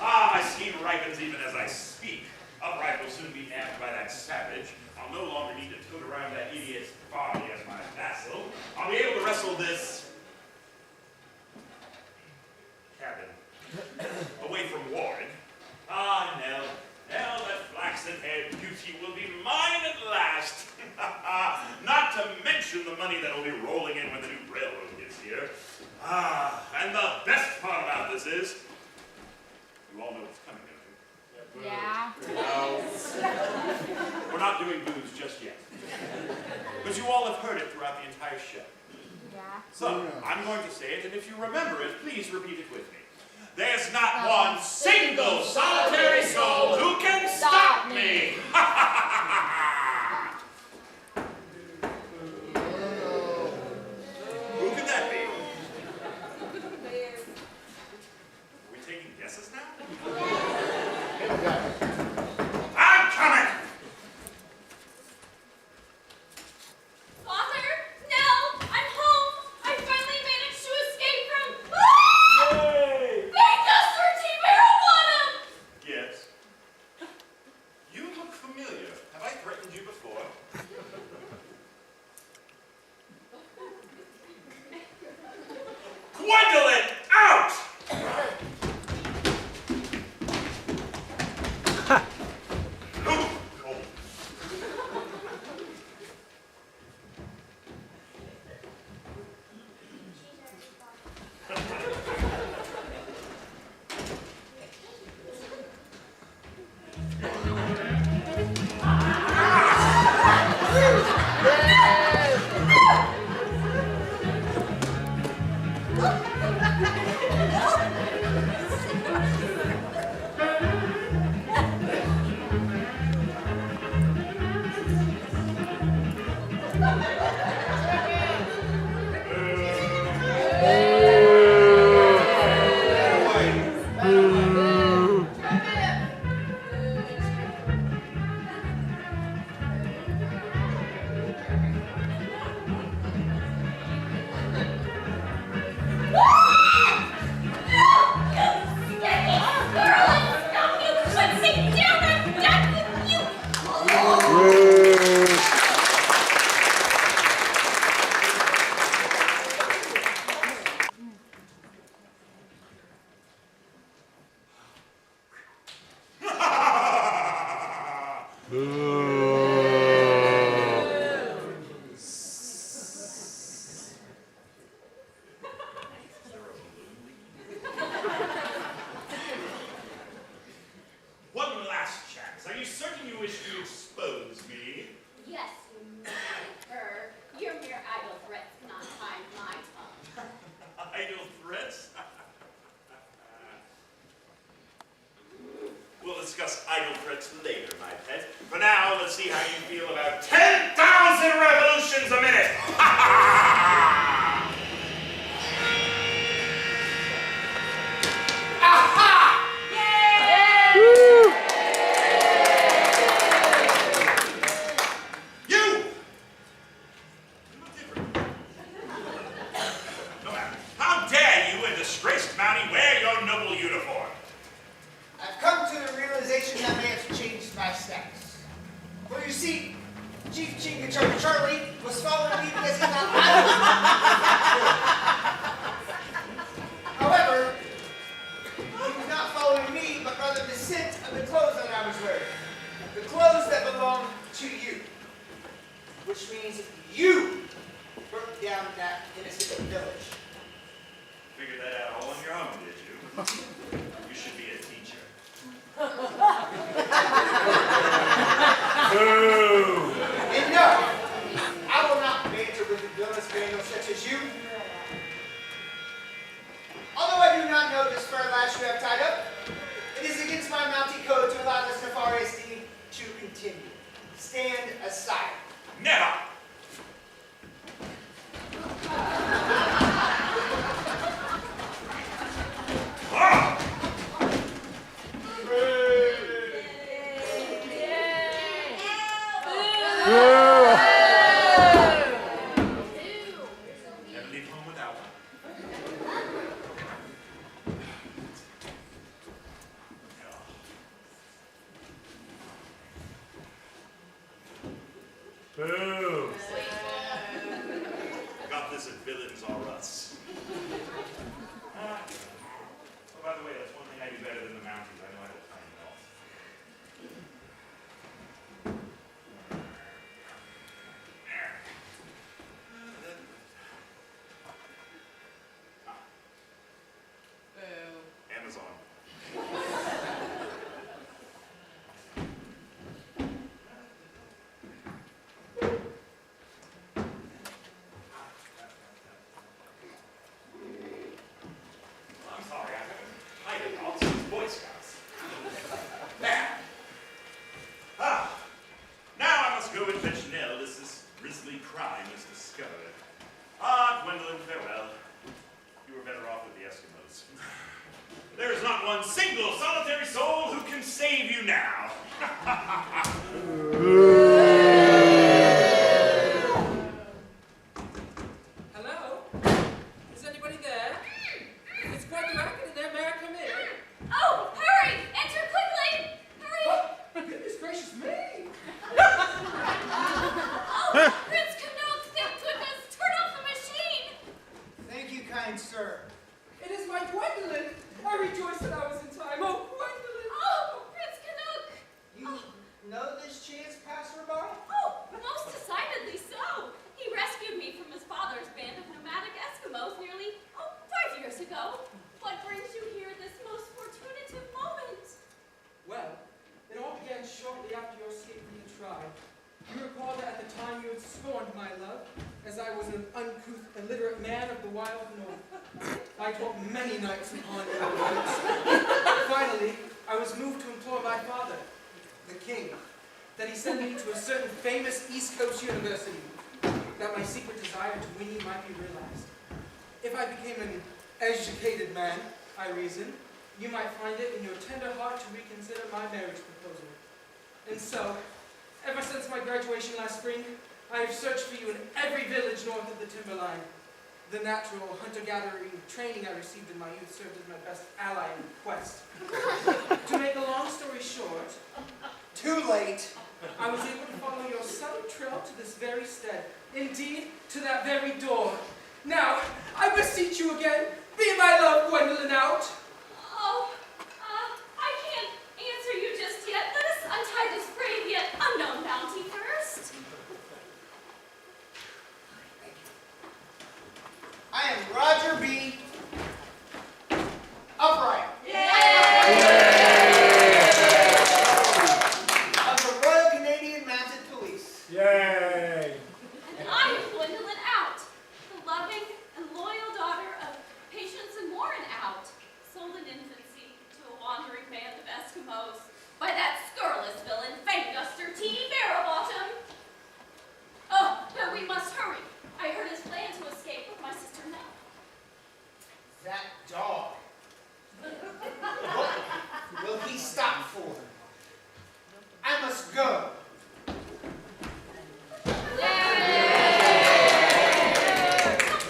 My scheme ripens even as I speak. Upright will soon be nabbed by that savage. I'll no longer need to tote around that idiot's body as my vassal. I'll be able to wrestle this cabin away from Warren. Ah, Nell, that flaxen-haired beauty will be mine at last. Not to mention the money that'll be rolling in when the new railroad gets here. And the best part about this is, you all know what's coming, don't you? Yeah. No. We're not doing booze just yet. But you all have heard it throughout the entire show. Yeah. So, I'm going to say it, and if you remember it, please repeat it with me. There's not one single solitary soul who can stop me! Who could that be? Are we taking guesses now? I'm coming! Father? No! I'm home! I finally managed to escape from... Ah! Yay! Fanduster T-Marijuana! Yes. You look familiar. Have I threatened you before? Gwendolyn, out! Ooh, cold. One last chance. Are you certain you wish to expose me? Yes, you mad cur. Your mere idle threats cannot find my tongue. Idle threats? We'll discuss idle threats later, my pet. For now, let's see how you feel about 10,000 revolutions a minute! You! You look different. No matter. How dare you, a disgraced Mountie, wear your noble uniform? I've come to the realization that may have changed my status. For you see, Chief Chingachar Charlie was following me because he thought I was. However, he was not following me, but rather the scent of the clothes that I was wearing. The clothes that belong to you. Which means you burnt down that innocent village. Figured that out all on your own, did you? You should be a teacher. Boo! And no, I will not banter with the villainous vandals such as you. Although I do not know this fur lash you have tied up, it is against my Mountie code to allow this nefarious deed to continue. Stand aside. Never! Ah! Never leave home without one. single solitary soul who can save you now. Hello? Is anybody there? It's quite the racket in there. May I come in? Oh, hurry! Enter quickly! Hurry! Goodness gracious me! Oh, Prince Canute, thank goodness! Turn off the machine! Thank you, kind sir. It is my Gwendolyn! I rejoice that I was in time. Oh, Gwendolyn! Oh, Prince Canute! You know this chance passerby? Oh, most decidedly so. He rescued me from his father's band of nomadic Eskimos nearly, 5 years ago. What brings you here this most fortunative moment? Well, it all began shortly after your escape from the tribe. You recall that at the time you had scorned my love, as I was an uncouth, illiterate man of the wild north. I dwelt many nights upon your words. Finally, I was moved to implore my father, the king, that he send me to a certain famous East Coast university, that my secret desire to win you might be realized. If I became an educated man, I reasoned, you might find it in your tender heart to reconsider my marriage proposal. And so, ever since my graduation last spring, I have searched for you in every village north of the timberline. The natural hunter-gathering training I received in my youth served as my best ally in the quest. To make a long story short, Too late. I was able to follow your subtle trail to this very stead. Indeed, to that very door. Now, I beseech you again, be my love, Gwendolyn, out. Oh, I can't answer you just yet. Let us untie this brave yet unknown bounty first. I am Roger B. Upright. Of the Royal Canadian Mounted Police. Yay! And I am Gwendolyn Out, the loving and loyal daughter of Patience and Warren Out, sold in infancy to a wandering band of Eskimos by that scurrilous villain, Fanguster T. Barrowbottom. Oh, but we must hurry. I heard his plan to escape with my sister Nell. That dog. What will he stop for? I must go.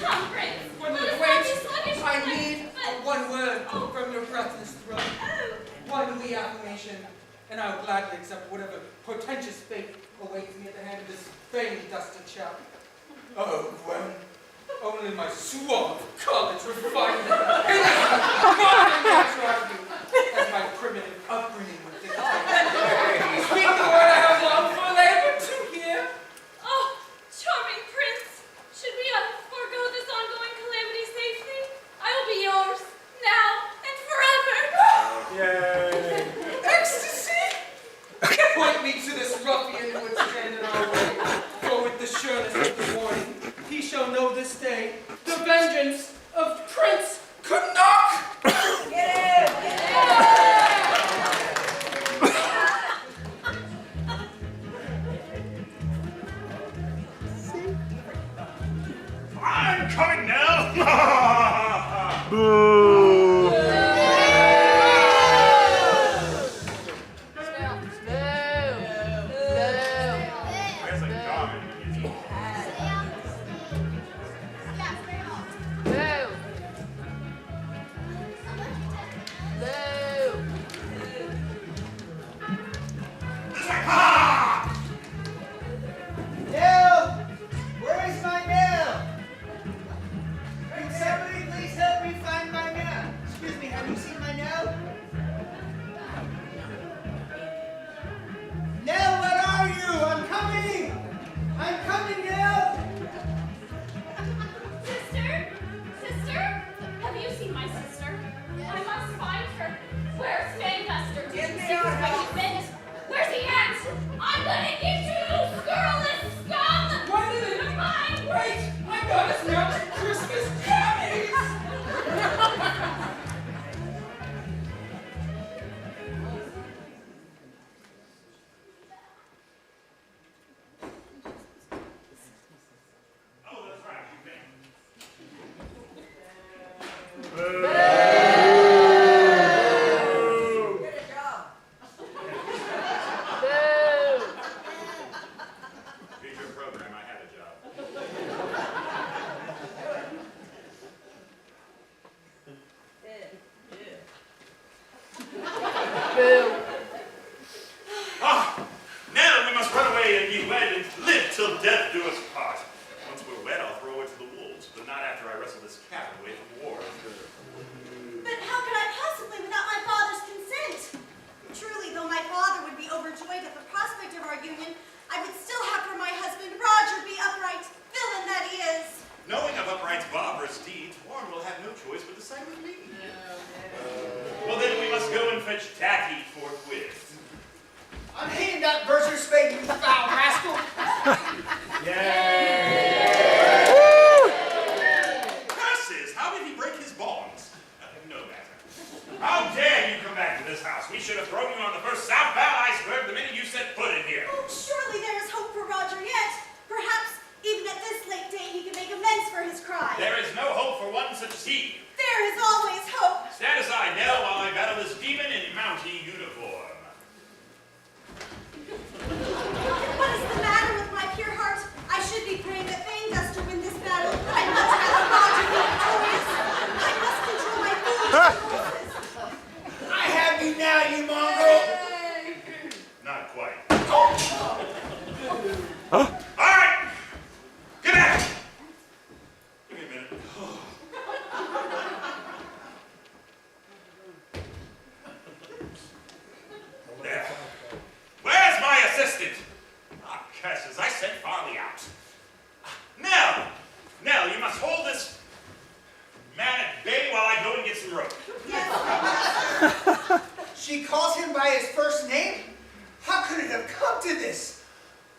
Come, Prince. Gwendolyn, Let us not be wait. sluggish. I need one word from your breathless throat. One wee affirmation, and I will gladly accept whatever portentous fate awaits me at the hand of this vain-dusted chap. Oh, Gwen, only my suave college refinement, modern naturality, as my primitive upbringing would dictate. Speak the word I have longed for, labor to hear. Oh, charming Prince. Should we forego this ongoing calamity safely? I will be yours, now and forever. Yay! Ecstasy! Point me to this ruffian who would stand in our way, for with the sureness of the morning, he shall know this day the vengeance of Prince Canuck! I'm coming now. Boo! Where's a garment? Nell! Where is my Nell? Can somebody please help me find my fetch tacky forthwith. I'm hating that Berger spade, you foul rascal. Yay! Curses! How did he break his bonds? No matter. How dare you come back to this house? We should have thrown you on the first southbound iceberg the minute you set foot in here. Oh, surely there is hope for Roger yet. Perhaps even at this late day he can make amends for his crime. There is no hope for one such as he. There is always hope. Stand aside, Nell, while I battle this demon in Mountie uniform. What is the matter with my pure heart? I should be praying that Fame does to win this battle. I'd much rather Roger be victorious. I must control my foolish impulses. I have you now, you mongrel. Not quite. All right! Get at it! Give me a minute. There. Where's my assistant? Ah, curses, I sent Farley out. Nell, you must hold this man at bay while I go and get some rope. She calls him by his first name? How could it have come to this?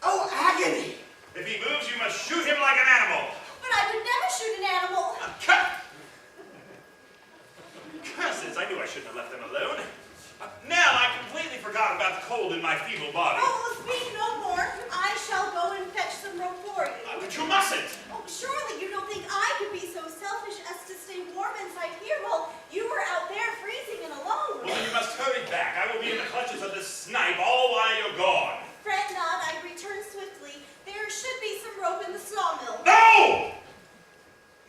Oh, agony! If he moves, you must shoot him like an animal. But I would never shoot an animal. Cut! Curses, I knew I shouldn't have left them alone. Nell, I completely forgot about the cold in my feeble body. Oh, speak no more. I shall go and fetch some rope for you. But you mustn't. Oh, surely you don't think I could be so selfish as to stay warm inside here while you were out there freezing and alone. Well, then you must hurry back. I will be in the clutches of this snipe all while you're gone. Fret not, I return swiftly. There should be some rope in the sawmill. No!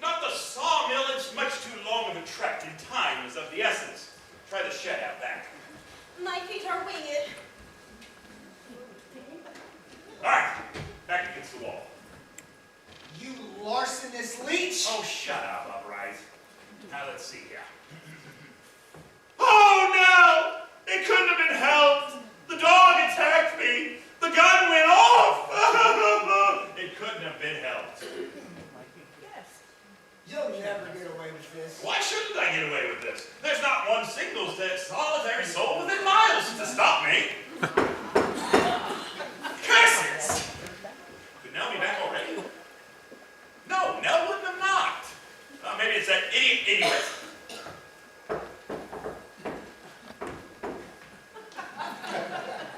Not the sawmill. It's much too long of a trek, and time is of the essence. Try the shed out back. My feet are winged. All right, back against the wall. You larcenous leech! Oh, shut up, Upright. Now let's see here. Oh, no! It couldn't have been helped. The dog attacked me. The gun went off. It couldn't have been helped. You'll never get away with this. Why shouldn't I get away with this? There's not one single solitary soul within miles to stop me. Curses! Could Nell be back already? No, Nell wouldn't have knocked. Maybe it's that idiot anyway.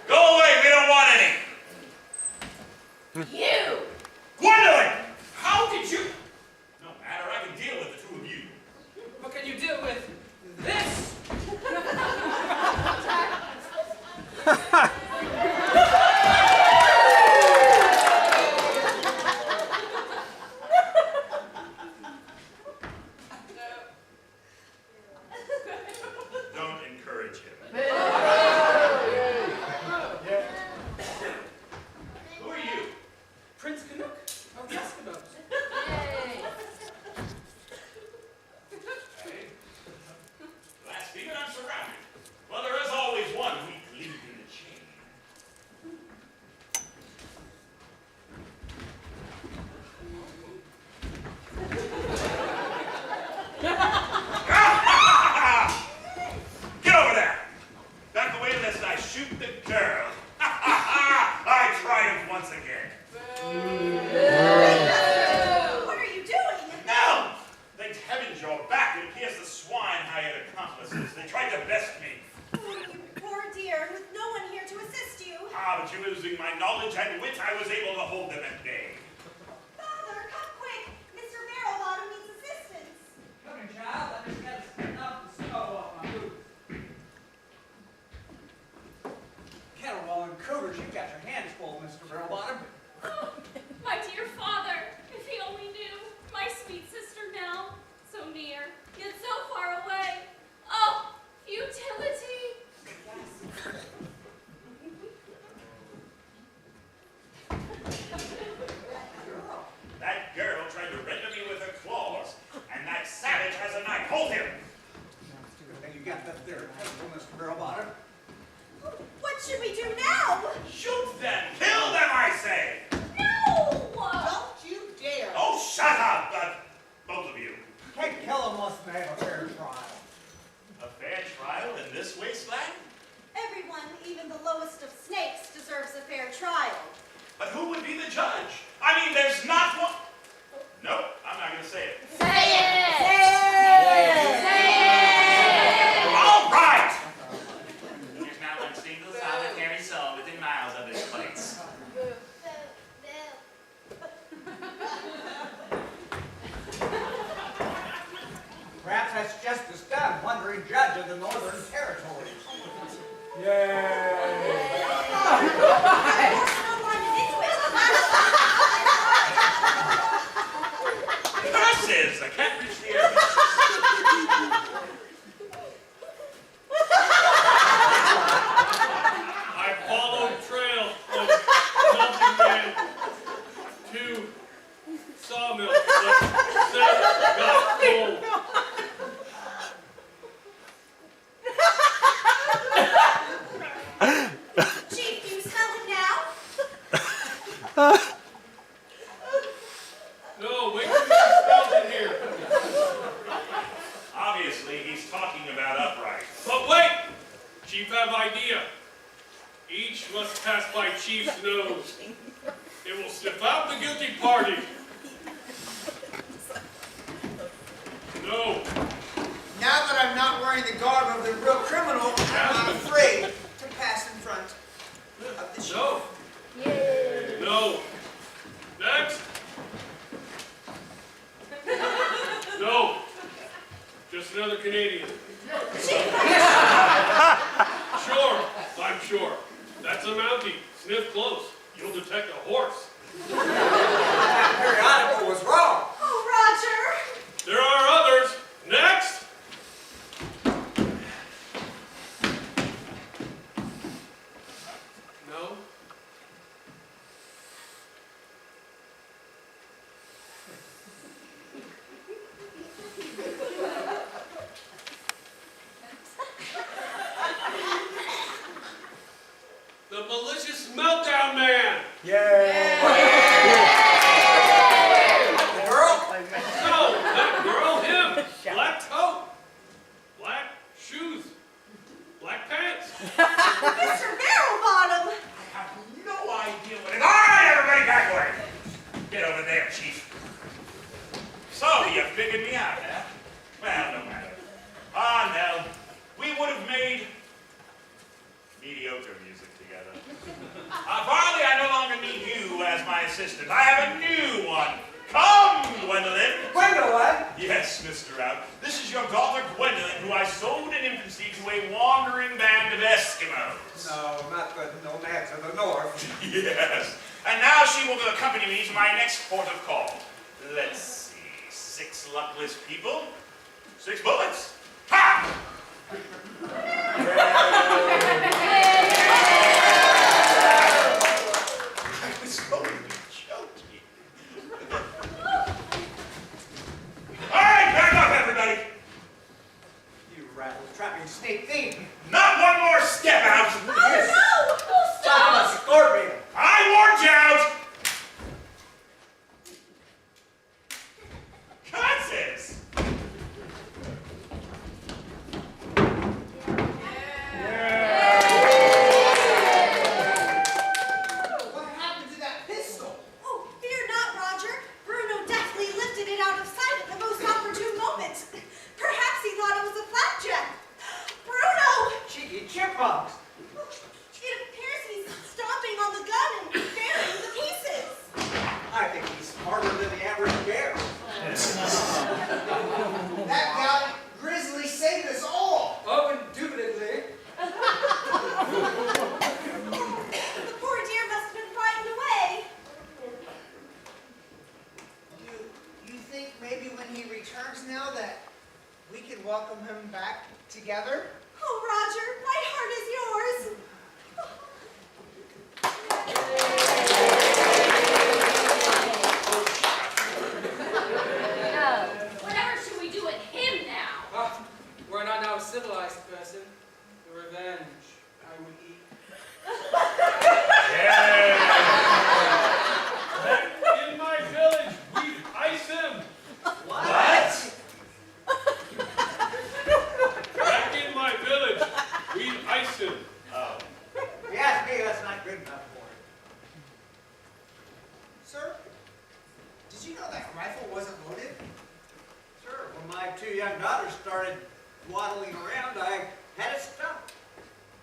Go away, we don't want any. You! Gwendolyn! How did you? No matter, I can deal with the two of you. What can you deal with this? Don't encourage him. Who are you? Prince Canuck of the Eskimos. Hey. Last demon, I'm surrounded. Well, there is always one weak link in the chain. Get over there! Back away lest I shoot the girl. I triumph once again. What are you doing? No! Thank heavens you're back. It appears the swine hired accomplices. They tried to best me. Oh, you poor dear, with no one here to assist you. Ah, but using my knowledge and wit, I was able to hold them at bay. Father, come quick. Mr. Barrelbottom needs assistance. Coming, child. I just got to knock the snow off my boots. Kettlewall and Cougars, you've got your hands full, Mr. Barrelbottom. Oh, my dear father, if he only knew. My sweet sister Nell, so near, yet so far away. Oh, futility. That girl tried to render me with her claws, and that savage has a knife. Hold him! You got that there, Mr. Barrelbottom. What should we do now? Shoot them! Kill them, I say! No! Don't you dare. Oh, shut up! Both of you. Kate Kellum must have a fair trial. A fair trial in this wasteland? slowest of snakes deserves a fair trial. But who would be the judge? I mean, there's not one. Nope, I'm not going to say it. Say it! All right! There's not one single solitary soul within miles of this place. Perhaps that's Justice Dunn, wandering judge of the Northern Territories. Yay! Curses! I can't reach the air. I followed trail of melting man to sawmill, but set got cold. Chief, do you smell it now? No, wait till he smells it here. Obviously, he's talking about upright. But wait! Chief have idea. Each must pass by Chief's nose. It will sniff out the guilty party. No. Now that I'm not wearing the garb of the real criminal, I'm not afraid to pass in front of the chief. No. No. Next. No. Just another Canadian. Sure, I'm sure. That's a Mountie. Sniff close. You'll detect a horse. That periodical was wrong. Oh, Roger! There are others. Next. No. The malicious meltdown man. Yay! The girl? No, that girl, him. Black coat, black shoes, black pants. Mr. Barrelbottom! I have no idea what it is. All right, everybody, back away. Get over there, Chief. So, you figured me out, huh? Well, no matter. Ah, Nell, we would have made mediocre music together. Finally, I no longer need you as my assistant. I have a new one. Come, Gwendolyn. Gwendolyn? Yes, Mr. Rout. This is your daughter, Gwendolyn, who I sold in infancy to a wandering band of Eskimos. No, not the nomads of the north. Yes. And now she will accompany me to my next port of call. Let's see. 6 luckless people. 6 bullets. Ha! I was only joking. All right, back up, everybody. You rattle-trapping snake thief. Not one more step out. Oh, no! Stop a scorpion. I warned you out. Curses! What happened to that pistol? Oh, fear not, Roger. Bruno deftly lifted it out of sight at the most opportune moment. Perhaps he thought it was a flapjack. Bruno! Cheeky chipmunks. It appears he's stomping on the gun and burying the pieces. I think he's smarter than the average bear. That guy, Grizzly, saved us all. Oh, indubitably. The poor dear must have been frightened away. You think maybe when he returns now that we could welcome him back together? Oh, Roger, my heart is yours. Whatever should we do with him now? Ah, were not now a civilized person, the revenge I would eat. In my village, we ice him. What? Back in my village, we ice him. Oh. Yeah, daughter started waddling around, I had to stop.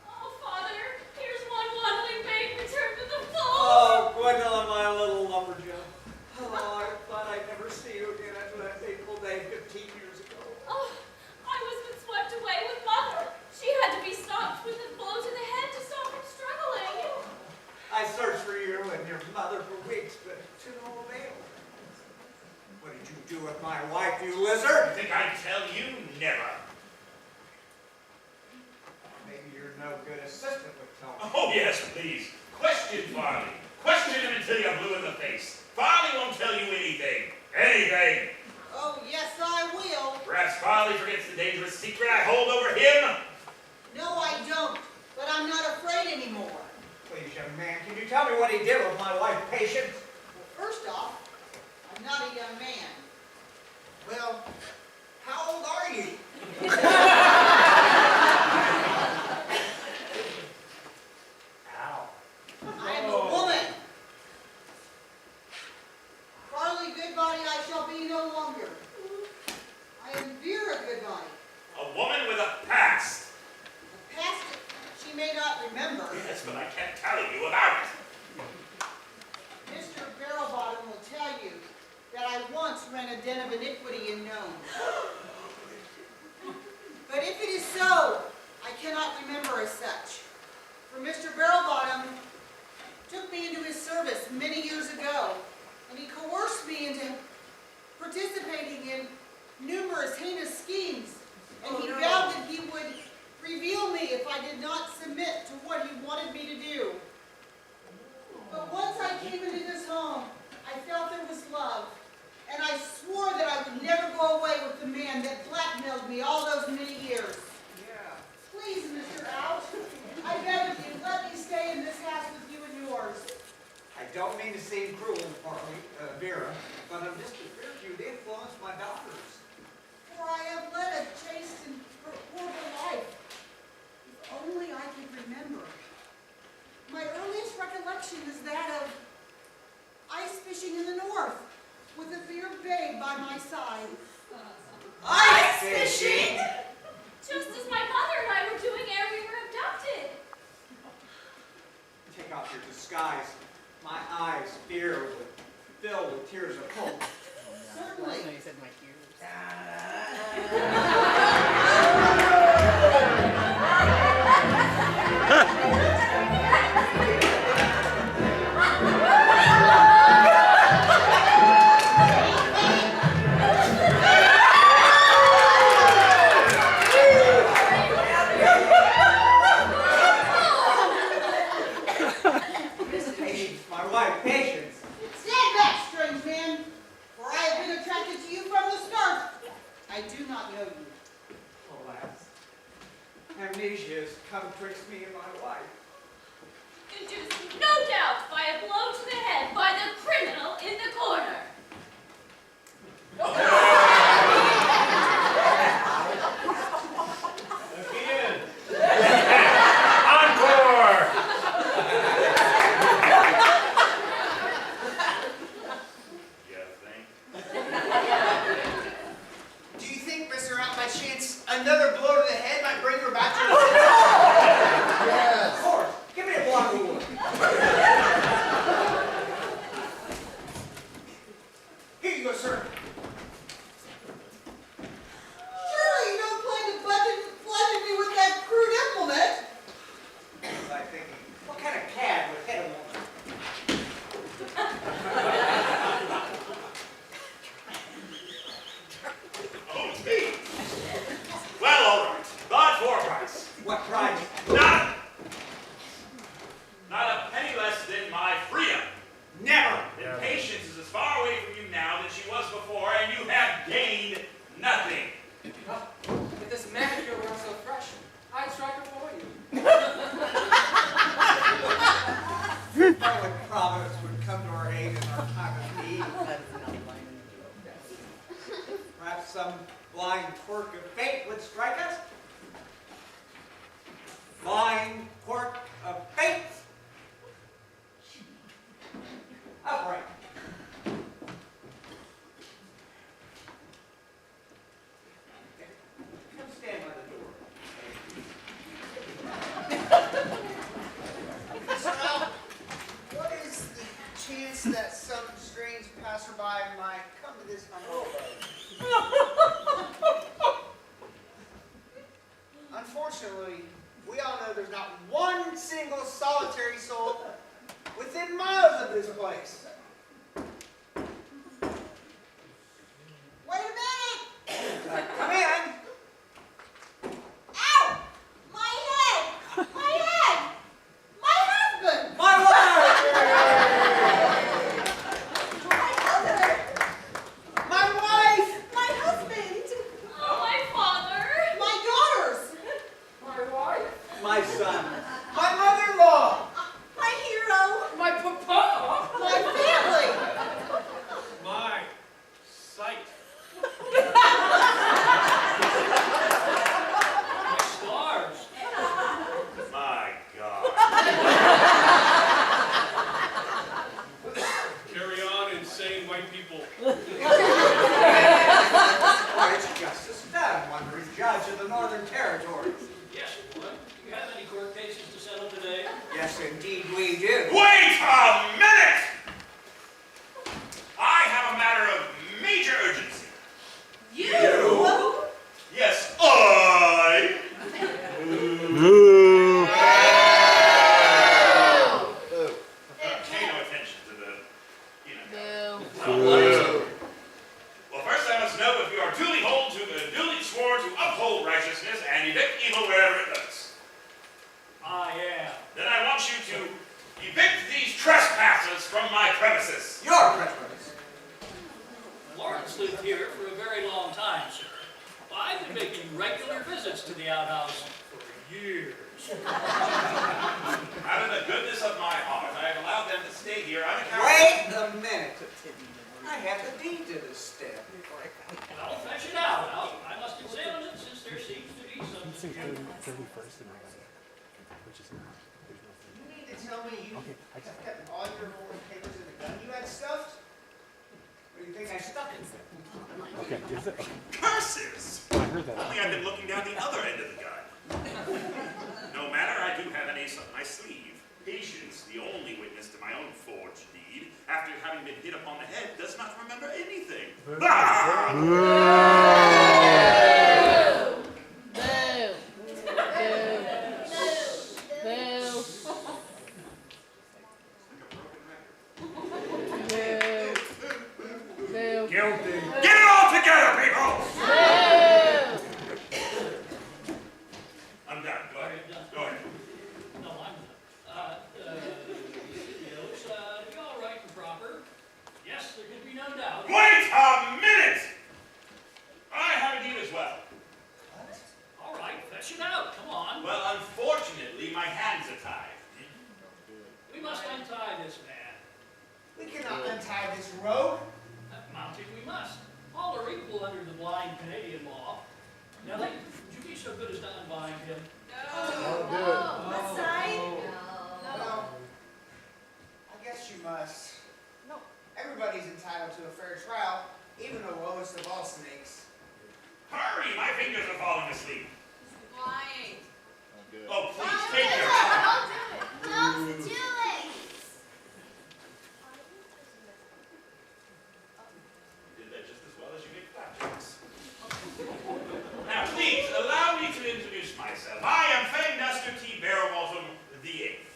Oh, Father, here's one waddling babe returned with a foal. Oh, Gwendolyn, my little lumberjack. Oh, I thought I'd never see you again after that fateful day 15 years ago. Oh, I was been swept away with Mother. She had to be stopped with a blow to the head to stop from struggling. I searched for you and your mother for weeks, but to no avail. What did you do with my wife, you lizard? You think I'd tell you? Never. Maybe you're no good assistant with Tony. Oh, yes, please. Question Farley. Question him until you're blue in the face. Farley won't tell you anything. Anything. Oh, yes, I will. Perhaps Farley forgets the dangerous secret I hold over him. No, I don't. But I'm not afraid anymore. Please, young man, can you tell me what he did with my wife, Patience? Well, first off, I'm not a young man. Well, how old are you? Ow. I am a woman. Farley Goodbody I shall be no longer. I am Vera Goodbody. A woman with a past. The past she may not remember. Yes, but I can't tell you about it. Mr. Barrelbottom will tell you that I once ran a den of iniquity in Nome. But if it is so, I cannot remember as such. For Mr. Barrelbottom took me into his service many years ago, and he coerced me into participating in numerous heinous schemes. And he vowed that he would reveal me if I did not submit to what he wanted me to do. But once I came into this home, I felt there was love. And I swore that I would never go away with the man that blackmailed me all those many years. Yeah. Please, Mr. Out, I beg of you, let me stay in this house with you and yours. I don't mean to seem cruel, Vera, but I'm just afraid you'd influence my daughters. For I have led a chaste and horrible life. If only I could remember. My earliest recollection is that of ice fishing in the north, with a fair babe by my side. Ice fishing? Just as my mother and I were doing ere we were abducted. Take off your disguise. My eyes fill with tears of hope. Certainly. You said my ears. Patience, my wife, Patience. Stand back, strange man, for I have been attracted to you from the start. I do not know you. Alas, amnesia has come twixt me and my wife. Induced, no doubt, by a blow to the head by the criminal in the corner. Again. Encore. You think? Do you think, Mr. Out, by chance, another blow to the head might bring her back to her senses? Of course. Give me a block of wood. Here you go, sir. Surely you don't plan to bludgeon me with that crude implement. Was I thinking, what kind of cad would hit a woman? Oh, it's me. Well, all right. But for a price. What price? Not a penny less than my freedom. Never. And Patience is as far away from you now than she was before, and you have gained nothing. If this manicure weren't so fresh, I'd strike it for you. If only Providence would come to our aid in our time of need. Perhaps some blind quirk of fate would strike us. Blind quirk of fate. Upright. Unfortunately, we all know there's not one single solitary soul within miles of this place. Wait a minute! Come in. Ow! My head! My head! My husband! My wife! My mother! My wife! My husband! Oh, my father. My daughters! My wife. My son. My mother-in-law! My hero! My papa. My family! My sight. My stars. My God. Carry on, insane white people. Why, it's Justice Dunn, wondering judge of the Northern Territory. Yes, what? Do you have any court cases to settle today? Yes, indeed we do. Wait a minute! I have a matter of major urgency. You! Yes, I. Pay no attention to the, Well, first I must know if you are duly sworn to uphold righteousness and evict evil wherever it lurks. I am. Then I want you to evict these trespassers from my premises. Your preference. Lawrence lived here for a very long time, sir. I've been making regular visits to the outhouse for years. Out of the goodness of my heart, I have allowed them to stay here unaccounted. Wait a minute. I have the deed to this step. Well, fetch it out. I must examine it since there seems to be some dispute. 31st and which is not. There's no You mean to tell me you have kept all your important papers in the gun you had stuffed? Where do you think I stuck it? Okay, is it? Okay. Curses! I heard that. Only I've been looking down the other end of the gun. No matter, I do have an ace up my sleeve. Patience, the only witness to my own forged deed, after having been hit upon the head, does not remember anything. Bah! Guilty. Get it all together, people! I'm done. Go ahead. Go ahead. No, I'm not. It looks to be all right and proper. Yes, there can be no doubt. Wait a minute! I have a deed as well. All right, fetch it out. Come on. Well, unfortunately, my hands are tied. We must untie this man. We cannot untie this rogue. Mounted we must. All are equal under the blind Canadian law. Nellie, would you be so good as to unbind him? A sign? Well, I guess you must. No. Everybody's entitled to a fair trial, even the lowest of all snakes. Hurry! My fingers are falling asleep. Lying. Oh, please, take your... Don't do it! You did that just as well as you did flapjacks. Now, please, allow me to introduce myself. I am Fenduster T. Barrowbottom the Eighth.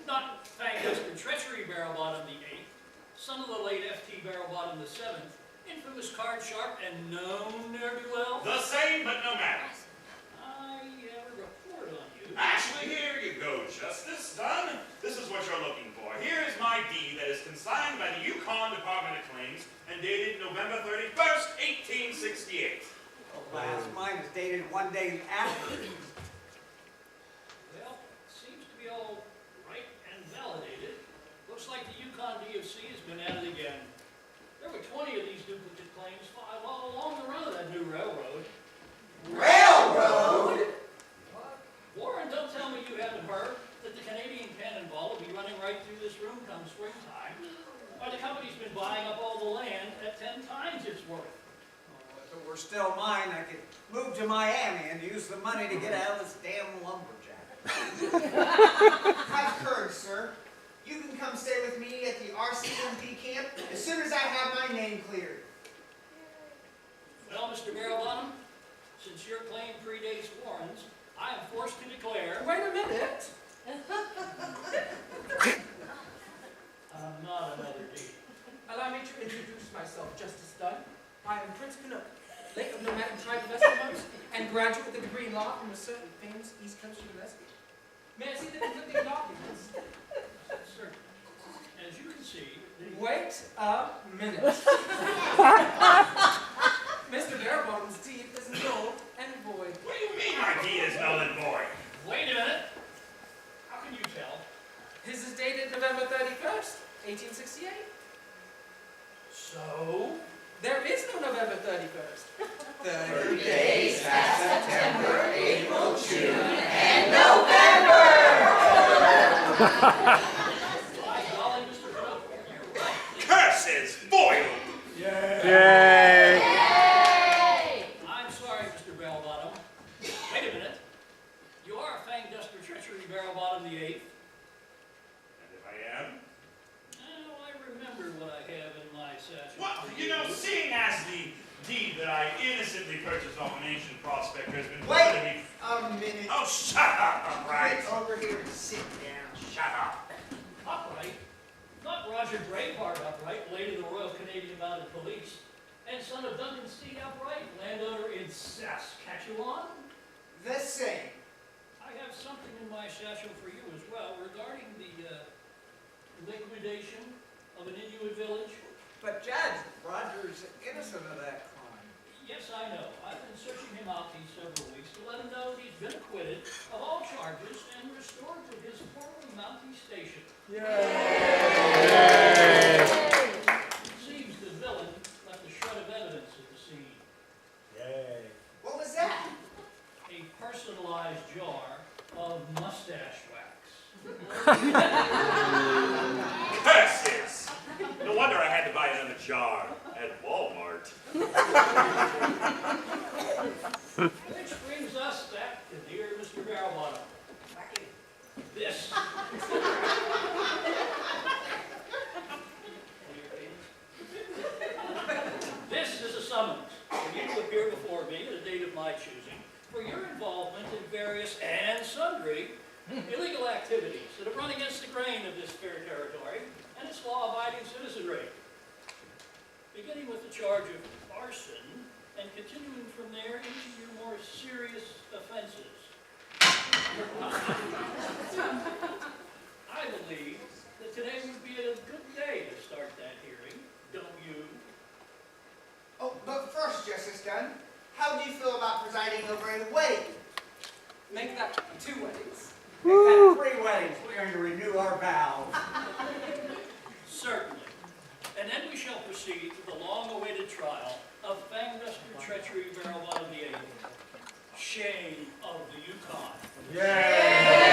Not Fanguster Treachery Barrowbottom the Eighth, son of the late F.T. Barrowbottom the Seventh, infamous card sharp and known ne'er-do-well. The same, but no matter. I have a report on you. Actually, here you go, Justice Dunn. This is what you're looking for. Here is my deed that is consigned by the Yukon Department of Claims and dated November 31st, 1868. Alas, mine is dated one day after. Well, seems to be all right and validated. Looks like the Yukon DOC has been at it again. There were 20 of these duplicate claims filed all along the run of that new railroad. Railroad? Warren, don't tell me you haven't heard that the Canadian cannonball will be running right through this room come springtime. Why, the company's been buying up all the land at 10 times its worth. If it were still mine, I could move to Miami and use the money to get out of this damn lumberjack. Have courage, sir. RCMP camp as soon as I have my name cleared. Well, Mr. Barrowbottom, since your claim predates Warren's, I am forced to declare Wait a minute. not another deed. Allow me to introduce myself, Justice Dunn. I am Prince Canuck, late of nomadic tribe of Eskimos, and graduate with a degree in law from a certain famous East Coast university. May I see the conflicting documents? Certainly. As you can see, Wait a minute. Mr. Barrowbottom's deed is null and void. What do you mean my deed is null and void? wait a minute. How can you tell? His is dated November 31st, 1868. So? There is no November 31st. 30 days past September, April, June, and By golly, Mr. Canuck, you're right. Curses! Foiled! Yay! I'm sorry, Mr. Barrowbottom. Wait a minute. You are Fangduster Treachery Barrowbottom the Eighth. And if I am? Oh, I remember what I have in my satchel. Well, for you know, seeing as the deed that I innocently purchased off an ancient prospector has been Wait put to me. a minute. Oh, shut up, right? Get over here and sit down. Shut up. Upright, not Roger Braveheart Upright, late of the Royal Canadian Mounted Police, and son of Duncan Steed Upright, landowner in Saskatchewan. The same. I have something in my satchel for you as well regarding the liquidation of an Inuit village. But Judge, Roger's innocent of that crime. Yes, I know. I've been searching him out these several weeks to let him know he's been acquitted of all charges and restored to his former Mountie station. Yay! It seems the villain left a shred of evidence at the scene. Yay! What was that? A personalized jar of mustache wax. Curses! No wonder I had to buy another jar at Walmart. Which brings us back to dear Mr. Barrowbottom. This. This is a summons for you to appear before me at a date of my choosing for your involvement in various and sundry illegal activities that have run against the grain of this fair territory and its law-abiding citizenry. Beginning with the charge of arson and continuing from there into your more serious offenses. I believe that today would be a good day to start that hearing, don't you? Oh, but first, Justice Dunn, how do you feel about presiding over a wedding? Make that 2 weddings. Make that 3 weddings. We're going to renew our vows. Certainly. And then we shall proceed to the long-awaited trial of Fangduster Treachery Barrowbottom the Eighth, Shane of the Yukon. Yay!